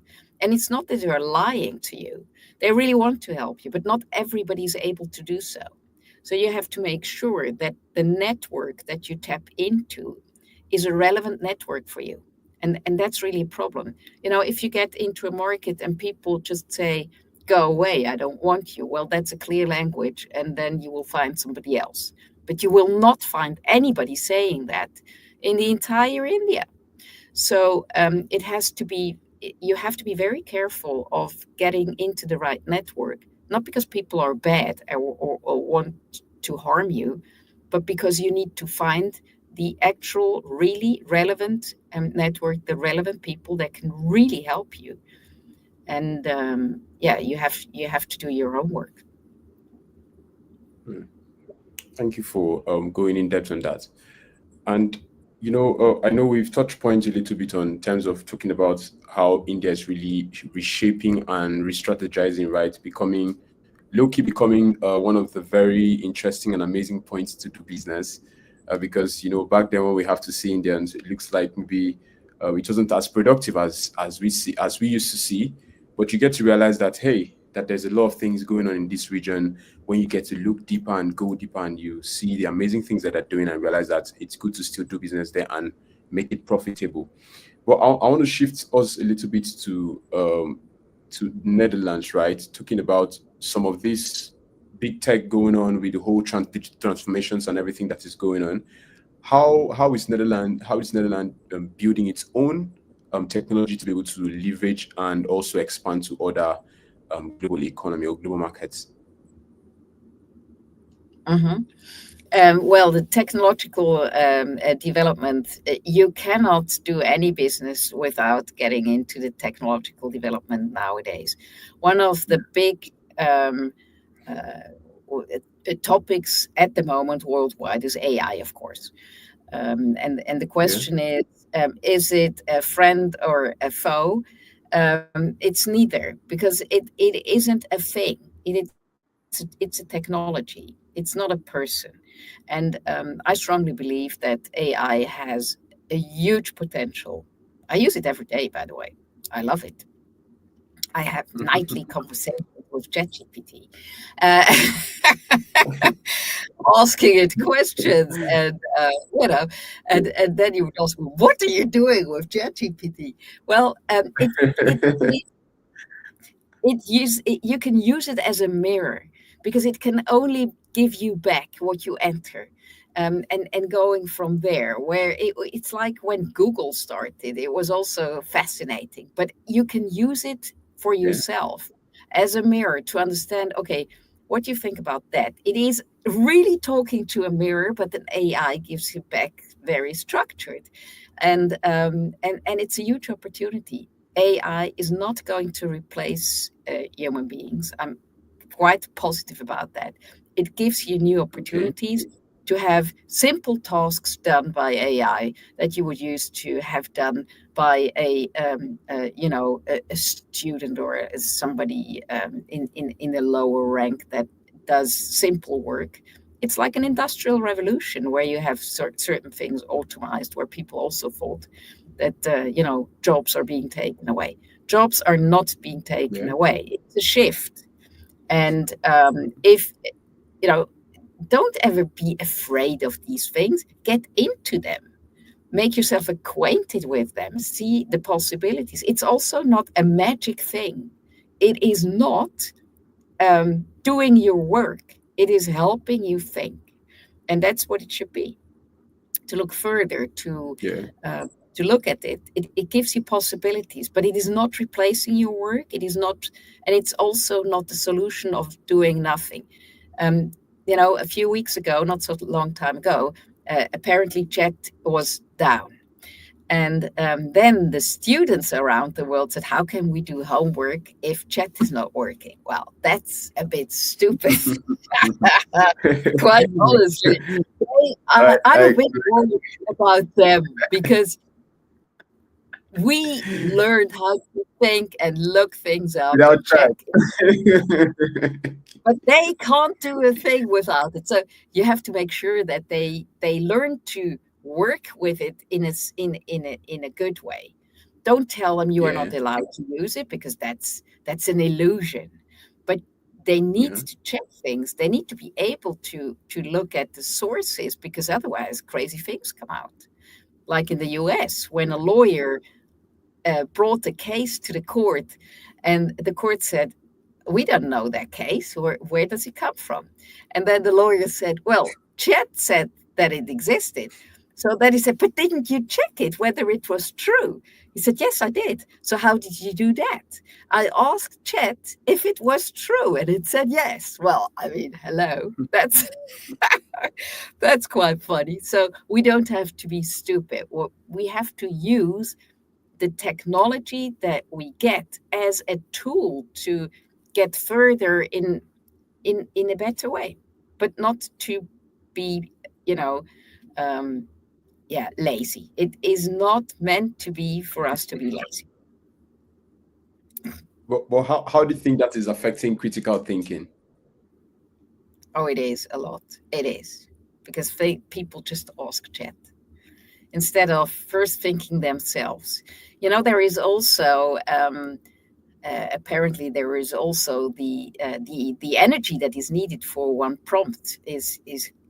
And it's not that they're lying to you. They really want to help you, but not everybody is able to do so. So you have to make sure that the network that you tap into is a relevant network for you. And that's really a problem. If you get into a market and people just say, go away, I don't want you, well, that's a clear language, and then you will find somebody else. But you will not find anybody saying that in the entire India. So you have to be very careful of getting into the right network, not because people are bad or want to harm you, but because you need to find the actual really relevant network, the relevant people that can really help you. And yeah, you have to do your own work. Hmm. Thank you for going in depth on that. And I know we've touched points a little bit on terms of talking about how India is really reshaping and re-strategizing, right? Becoming low-key becoming one of the very interesting and amazing points to do business. Because back then when we have to see Indians, it looks like maybe it wasn't as productive as we used to see. But you get to realize that, hey, that there's a lot of things going on in this region. When you get to look deeper and go deeper, and you see the amazing things that they're doing, and realize that it's good to still do business there and make it profitable. But I want to shift us a little bit to Netherlands, right? Talking about some of this big tech going on with the whole digital transformations and everything that is going on. How is Netherlands building its own technology to be able to leverage and also expand to other global economy or global markets? Well, the technological development, you cannot do any business without getting into the technological development nowadays. One of the big topics at the moment worldwide is AI, of course. And the question is it a friend or a foe? It's neither, because it isn't a thing. It's a technology. It's not a person. And I strongly believe that AI has a huge potential. I use it every day, by the way. I love it. I have nightly conversations with ChatGPT, uh, asking it questions, and and then you would ask, "What are you doing with ChatGPT?" Well, you can use it as a mirror, because it can only give you back what you enter. And going from there, where it's like when Google started, it was also fascinating, but you can use it for Yeah. yourself as a mirror to understand, okay, what do you think about that? It is really talking to a mirror, but an AI gives you back very structured. And it's a huge opportunity. AI is not going to replace human beings. I'm quite positive about that. It gives you new Okay. opportunities to have simple tasks done by AI that you would use to have done by a student or somebody in a lower rank that does simple work. It's like an industrial revolution where you have certain things automated, where people also thought that jobs are being taken away. Jobs are not being taken Yeah. away. It's a shift. And if you know don't ever be afraid of these things. Get into them. Make yourself acquainted with them. See the possibilities. It's also not a magic thing. It is not doing your work. It is helping you think. And that's what it should be. To look further, Yeah. to look at it. It gives you possibilities, but it is not replacing your work. It is not, and it's also not the solution of doing nothing. Um, a few weeks ago, not so long time ago, apparently chat was down. And then the students around the world said, how can we do homework if chat is not working? Well, that's a bit stupid. Quite honestly. I'm I a bit worried about them, because we learned how to think and look things up without and check, trying. but they can't do a thing without it. So you have to make sure that they learn to work with it in a good way. Don't tell them you are Yeah. not allowed to use it, because that's an illusion. But they need Yeah. to check things. They need to be able to look at the sources, because otherwise crazy things come out. Like in the US, when a lawyer brought a case to the court, and the court said, we don't know that case. Where does it come from? And then the lawyer said, well, Chet said that it existed. So then he said, but didn't you check it, whether it was true? He said, yes, I did. So how did you do that? I asked Chet if it was true, and it said yes. Well, I mean, hello. That's quite funny. So we don't have to be stupid. We have to use the technology that we get as a tool to get further in a better way, but not to be, you know, um, lazy. It is not meant to be for us to be lazy. But how do you think that is affecting critical thinking? Oh, it is a lot. It is, because people just ask chat. instead of first thinking themselves. There is also apparently there is also the energy that is needed for one prompt is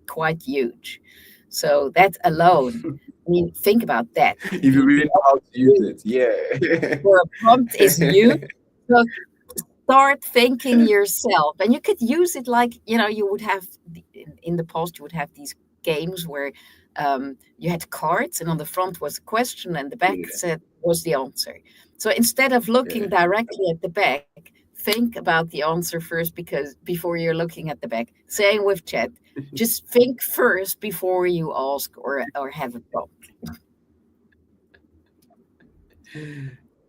quite huge. So that alone, I mean, think about that. If you really know how to use The it, yeah. for a prompt is huge. So start thinking yourself, and you could use it like you would have in the past. You would have these games where you had cards, and on the front was a question, and the back Yeah, said was the answer. So instead of looking yeah. directly at the back, think about the answer first, because before you're looking at the back. Same with chat. Just think first before you ask or have a prompt.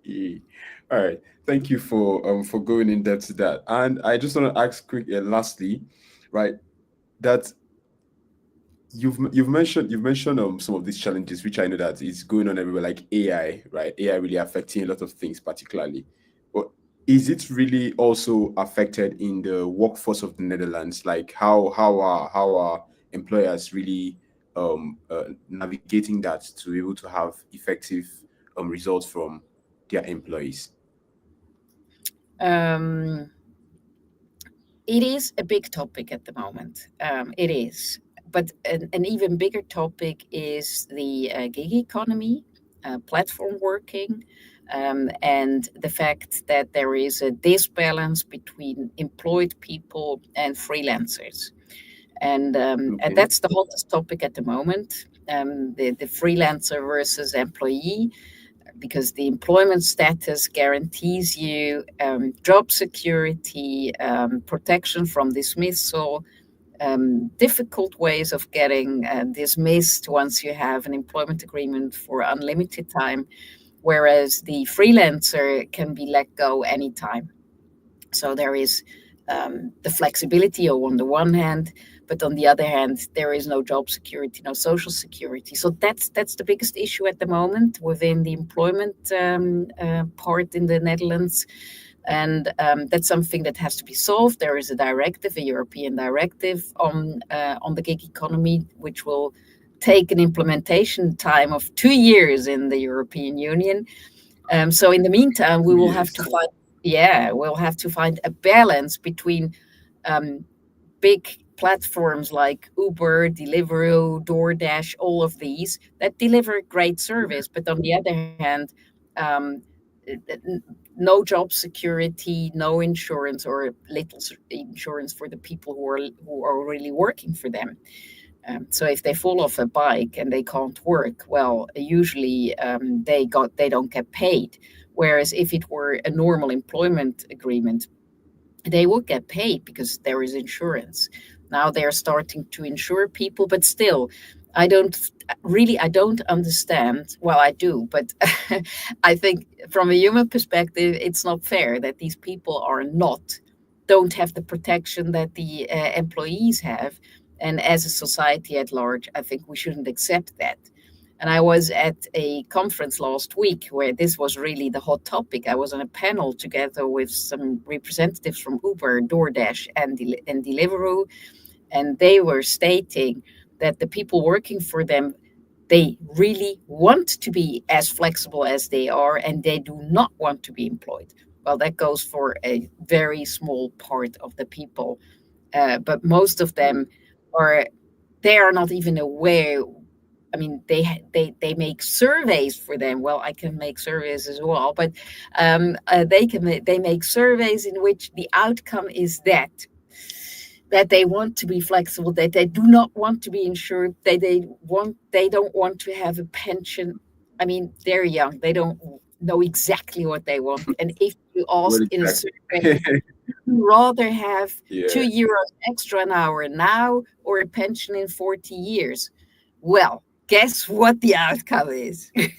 Yeah. All right. Thank you for going in depth to that. And I just want to ask quick lastly, right, that you've mentioned some of these challenges, which I know that is going on everywhere, like AI, right? AI really affecting a lot of things, particularly. But is it really also affected in the workforce of the Netherlands? Like how are employers really navigating that to be able to have effective results from their employees? Um, It is a big topic at the moment. It is. But an even bigger topic is the gig economy, platform working, and the fact that there is a disbalance between employed people and freelancers. And Okay. that's the hottest topic at the moment, the freelancer versus employee, because the employment status guarantees you job security, protection from dismissal, difficult ways of getting dismissed once you have an employment agreement for unlimited time, whereas the freelancer can be let go anytime. So there is the flexibility on the one hand, but on the other hand, there is no job security, no social security. So that's the biggest issue at the moment within the employment part in the Netherlands, and that's something that has to be solved. There is a directive, a European directive on the gig economy, which will take an implementation time of 2 years in the European Union. So in the meantime, we Two will have years. to find, yeah, we'll have to find a balance between um, big platforms like Uber, Deliveroo, DoorDash, all of these that deliver great service, but on the other hand, um, no job security, no insurance, or little insurance for the people who are really working for them. So if they fall off a bike and they can't work, well, usually they don't get paid. Whereas if it were a normal employment agreement, they would get paid because there is insurance. Now they're starting to insure people, but still, I don't I don't understand. Well, I do, but I think from a human perspective, it's not fair that these people don't have the protection that the employees have. And as a society at large, I think we shouldn't accept that. And I was at a conference last week where this was really the hot topic. I was on a panel together with some representatives from Uber, DoorDash, and Deliveroo, and they were stating that the people working for them, they really want to be as flexible as they are, and they do not want to be employed. Well, that goes for a very small part of the people, but most of them are they are not even aware. I mean, they make surveys for them. Well, I can make surveys as well, but they make surveys in which the outcome is that they want to be flexible, that they do not want to be insured, they don't want to have a pension. I mean, they're young, they don't know exactly what they want. And if you What ask in a exactly? survey, you rather have Yeah. 2 euros extra an hour now or a pension in 40 years. Well, guess what the outcome is? They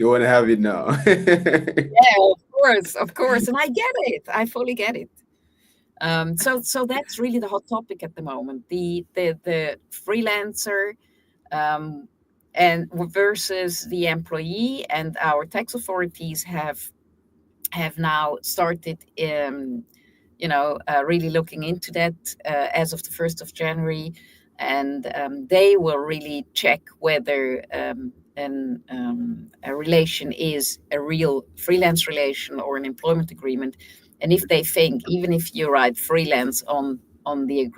want to have it now. Yeah, of course, and I get it. I fully get it. So that's really the hot topic at the moment: the freelancer, um, and versus the employee. And our tax authorities have now started, really looking into that as of the 1st of January. and they will really check whether a relation is a real freelance relation or an employment agreement. And if they think, even if you write freelance on the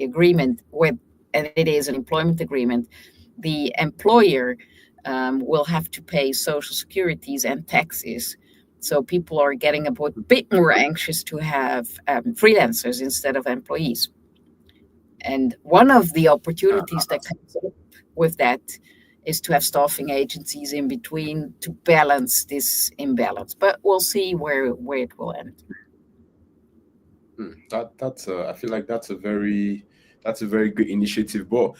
agreement with, and it is an employment agreement, the employer will have to pay social securities and taxes. So people are getting a bit more anxious to have freelancers instead of employees. And one of the opportunities that comes up with that is to have staffing agencies in between to balance this imbalance. But we'll see where it will end. I feel like that's a very good initiative. But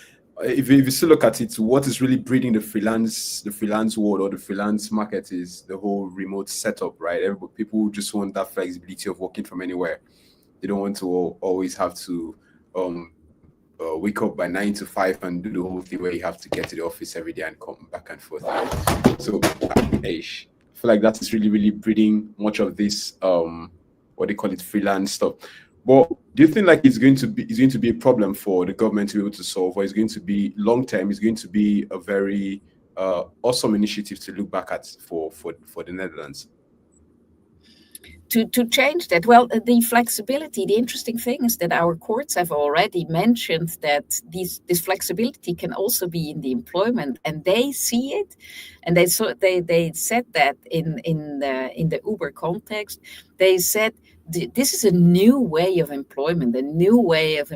if you still look at it, what is really breeding the freelance world or the freelance market is the whole remote setup, right? People just want that flexibility of working from anywhere. They don't want to always have to wake up by 9 to 5 and do the whole thing where you have to get to the office every day and come back and forth. So I feel like that is really, really breeding much of this what they call it, freelance stuff. But do you think like it's going to be a problem for the government to be able to solve, or is going to be long term? Is going to be a very awesome initiative to look back at for the Netherlands? To change that? Well, the flexibility, the interesting thing is that our courts have already mentioned that this flexibility can also be in the employment, and they see it, and they said that in the Uber context. They said this is a new way of employment, a new way of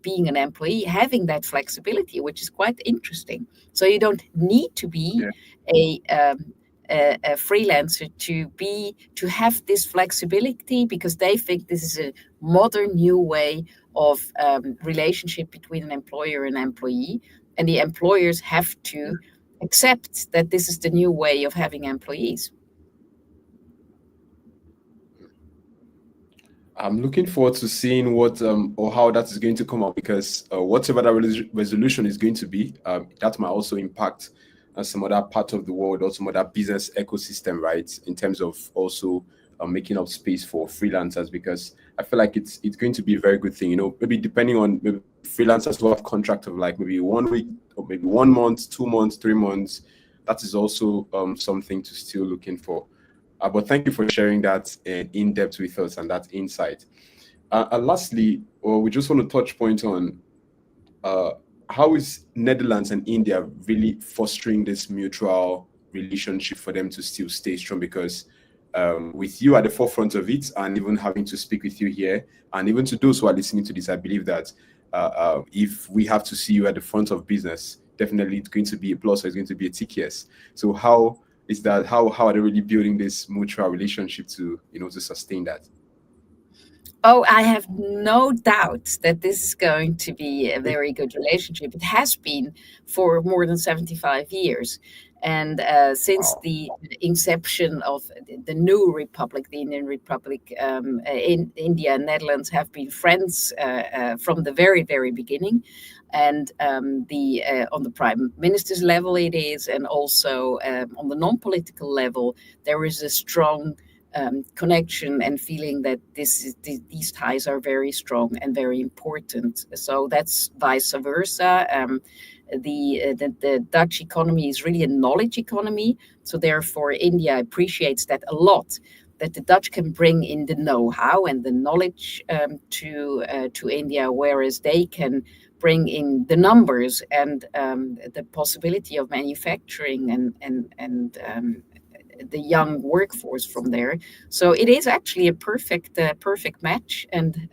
being an employee, having that flexibility, which is quite interesting. So you don't need to be a freelancer to have this flexibility, because they think this is a modern new way of relationship between an employer and employee, and the employers have to accept that this is the new way of having employees. I'm looking forward to seeing what or how that is going to come out, because whatever that resolution is going to be, that might also impact some other part of the world, or some other business ecosystem, right? In terms of also making up space for freelancers, because I feel like it's going to be a very good thing. Maybe depending on maybe freelancers who have contract of like maybe 1 week, or maybe 1 month, 2 months, 3 months. That is also something to still looking for. But thank you for sharing that in depth with us and that insight. And lastly, we just want to touch point on how is Netherlands and India really fostering this mutual relationship for them to still stay strong? Because with you at the forefront of it, and even having to speak with you here, and even to those who are listening to this, I believe that if we have to see you at the front of business, definitely it's going to be a plus, or it's going to be a tick yes. So how are they really building this mutual relationship to to sustain that? Oh, I have no doubt that this is going to be a very good relationship. It has been for more than 75 years. And since the inception of the new republic, the Indian Republic, in India and Netherlands have been friends from the very, very beginning. And on the prime minister's level it is, and also on the non-political level, there is a strong connection and feeling that these ties are very strong and very important. So that's vice versa. The Dutch economy is really a knowledge economy, so therefore India appreciates that a lot. That the Dutch can bring in the know-how and the knowledge to India, whereas they can bring in the numbers and the possibility of manufacturing and the young workforce from there. So it is actually a perfect match, and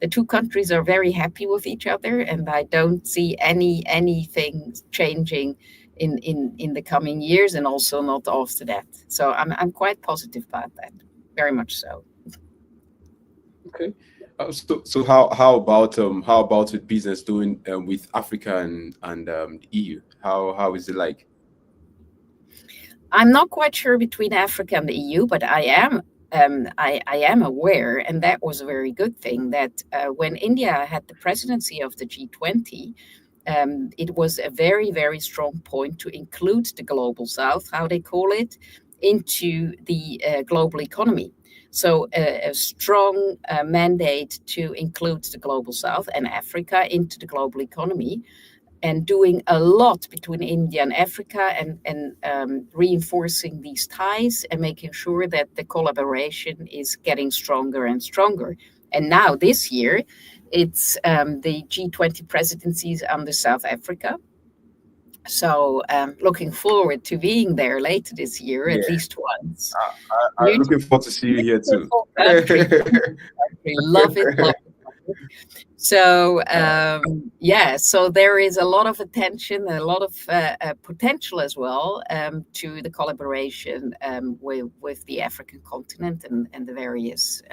the two countries are very happy with each other, and I don't see anything changing in the coming years, and also not after that. So I'm quite positive about that, very much so. Okay. So how about with business doing with Africa and the EU? How is it like? I'm not quite sure between Africa and the EU, but I am aware, and that was a very good thing, that when India had the presidency of the G20, it was a very, very strong point to include the global south, how they call it, into the global economy. So a strong mandate to include the global south and Africa into the global economy, and doing a lot between India and Africa, and reinforcing these ties and making sure that the collaboration is getting stronger and stronger. And now this year, it's the G20 presidencies under South Africa. So looking forward to being there later this year, at Yeah, least once. I'm looking forward to see you here too. Beautiful country, love it, love it. So yeah, so there is a lot of attention, a lot of potential as well to the collaboration with the African continent and the various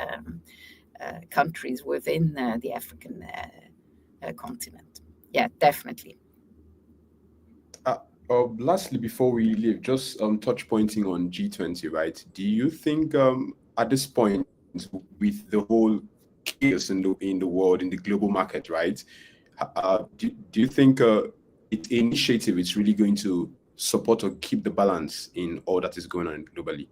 countries within the African continent. Yeah, definitely. Uh, Lastly, before we leave, just touch pointing on G20, right? Do you think at this point, with the whole chaos in the world, in the global market, right? Do you think its initiative is really going to support or keep the balance in all that is going on globally?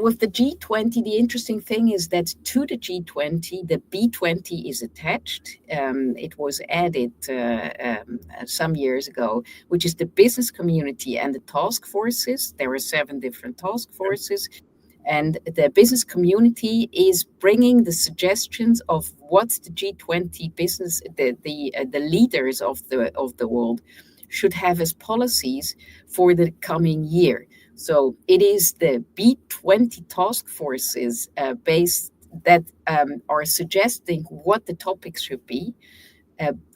With the G20, the interesting thing is that to the G20, the B20 is attached. It was added some years ago, which is the business community and the task forces. There are 7 different task forces. And the business community is bringing the suggestions of what the G20 business, the leaders of the world should have as policies for the coming year. So it is the B20 task forces based that are suggesting what the topics should be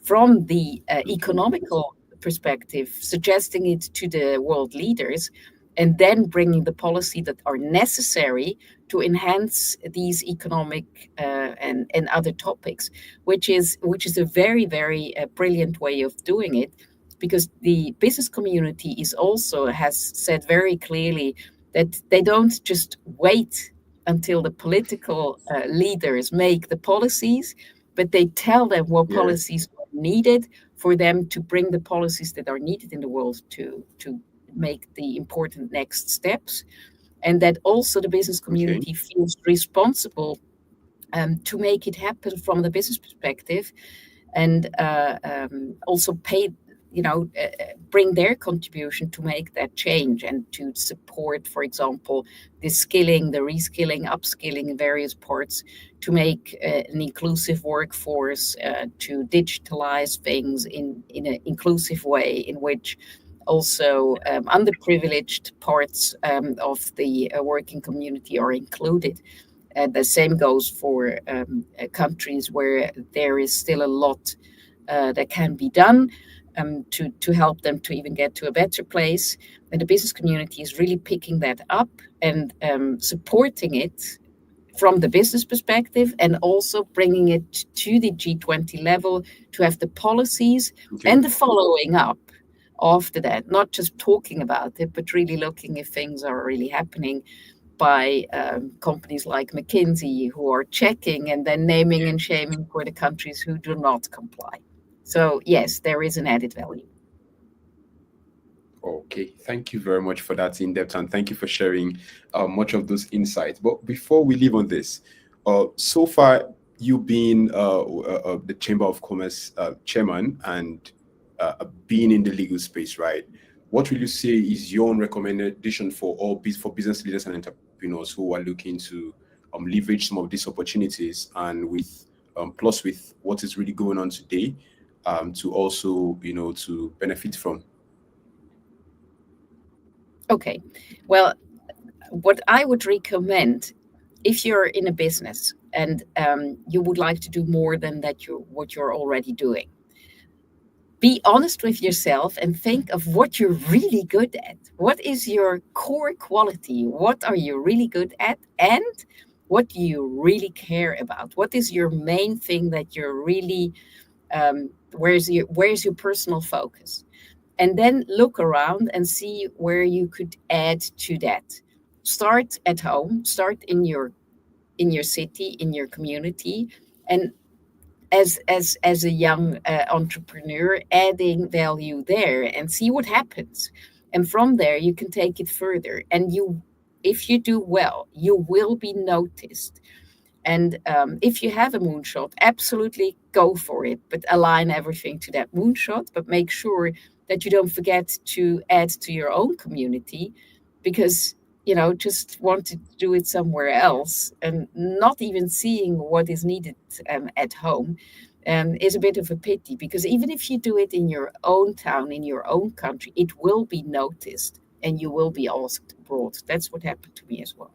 from the economical perspective, suggesting it to the world leaders, and then bringing the policy that are necessary to enhance these economic and other topics, which is a very, very brilliant way of doing it, because the business community is also has said very clearly that they don't just wait until the political leaders make the policies, but they tell them what Yeah. policies are needed for them to bring the policies that are needed in the world to make the important next steps. And that also the business Okay. community feels responsible to make it happen from the business perspective, and also pay, bring their contribution to make that change and to support, for example, the skilling, the reskilling, upskilling in various parts, to make an inclusive workforce, to digitalize things in an inclusive way in which also underprivileged parts of the working community are included. The same goes for countries where there is still a lot that can be done to help them to even get to a better place. And the business community is really picking that up and supporting it from the business perspective, and also bringing it to the G20 level to have the policies Okay. and the following up after that, not just talking about it, but really looking if things are really happening by companies like McKinsey, who are checking and then naming and shaming for the countries who do not comply. So yes, there is an added value. Okay, thank you very much for that in depth, and thank you for sharing much of those insights. But before we leave on this, so far you've been the Chamber of Commerce chairman and being in the legal space, right? What will you say is your own recommendation for for business leaders and entrepreneurs who are looking to leverage some of these opportunities, and with plus with what is really going on today, to also to benefit from? Okay, well, what I would recommend, if you're in a business and you would like to do more than what you're already doing, be honest with yourself and think of what you're really good at. What is your core quality? What are you really good at? And what do you really care about? What is your main thing that you're really, where's your personal focus? And then look around and see where you could add to that. Start at home, start in your city, in your community, and as a young entrepreneur, adding value there and see what happens. And from there you can take it further, and you if you do well, you will be noticed. And if you have a moonshot, absolutely go for it, but align everything to that moonshot. But make sure that you don't forget to add to your own community, because just want to do it somewhere else and not even seeing what is needed at home is a bit of a pity. Because even if you do it in your own town, in your own country, it will be noticed and you will be asked abroad. That's what happened to me as well.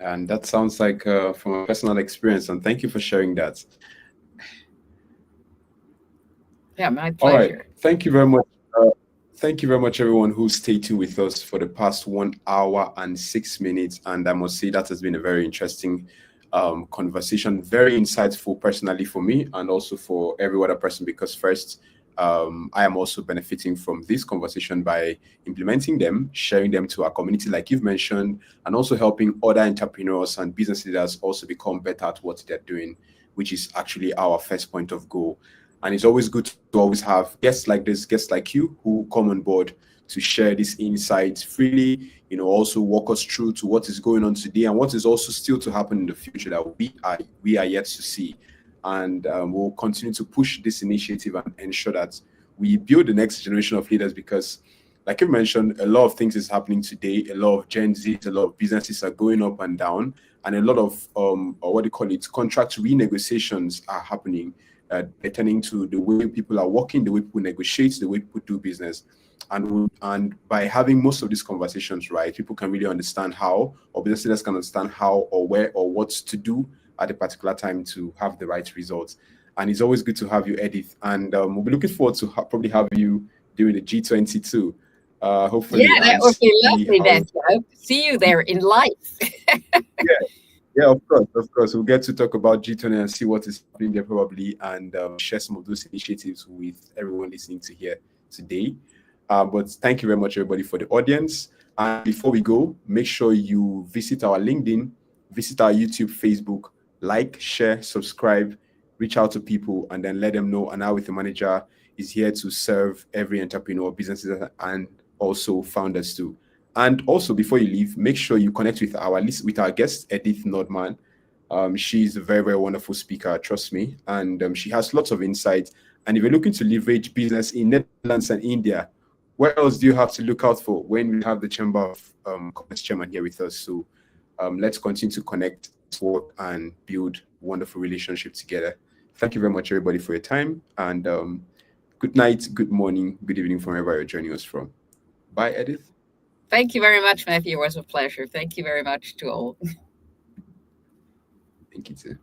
And that sounds like from a personal experience, and thank you for sharing that. Yeah, my All right, pleasure. thank you very much. Thank you very much, everyone who stayed tuned with us for the past 1 hour and 6 minutes. And I must say that has been a very interesting conversation, very insightful personally for me and also for every other person, because first, I am also benefiting from this conversation by implementing them, sharing them to our community, like you've mentioned, and also helping other entrepreneurs and business leaders also become better at what they're doing, which is actually our first point of goal. And it's always good to always have guests like this, guests like you, who come on board to share these insights freely, also walk us through to what is going on today and what is also still to happen in the future that we are yet to see. And we'll continue to push this initiative and ensure that we build the next generation of leaders, because like you mentioned, a lot of things is happening today. A lot of Gen Z, a lot of businesses are going up and down, and a lot of or what do you call it, contract renegotiations are happening, pertaining to the way people are working, the way people negotiate, the way people do business. And by having most of these conversations, right, people can really understand how, or business leaders can understand how or where or what to do at a particular time to have the right results. And it's always good to have you, Edith. And we'll be looking forward to probably have you during the G20 too. Yeah, Hopefully, that and would be see lovely, how. Matthew. I hope to see you there in life. Yeah, yeah, of course, of course. We'll get to talk about G20 and see what is happening there probably, and share some of those initiatives with everyone listening to here today. But thank you very much, everybody, for the audience. And before we go, make sure you visit our LinkedIn, visit our YouTube, Facebook, like, share, subscribe, reach out to people, and then let them know. And Now with the Manager is here to serve every entrepreneur, businesses, and also founders too. And also, before you leave, make sure you connect with our guest, Edith Nordmann. She's a very, very wonderful speaker, trust me, and she has lots of insight. And if you're looking to leverage business in Netherlands and India, where else do you have to look out for when we have the Chamber of Commerce chairman here with us? So let's continue to connect, work, and build wonderful relationship together. Thank you very much, everybody, for your time. And good night, good morning, good evening from wherever you're joining us from. Bye, Edith. Thank you very much, Matthew. It was a pleasure. Thank you very much to all. Thank you too.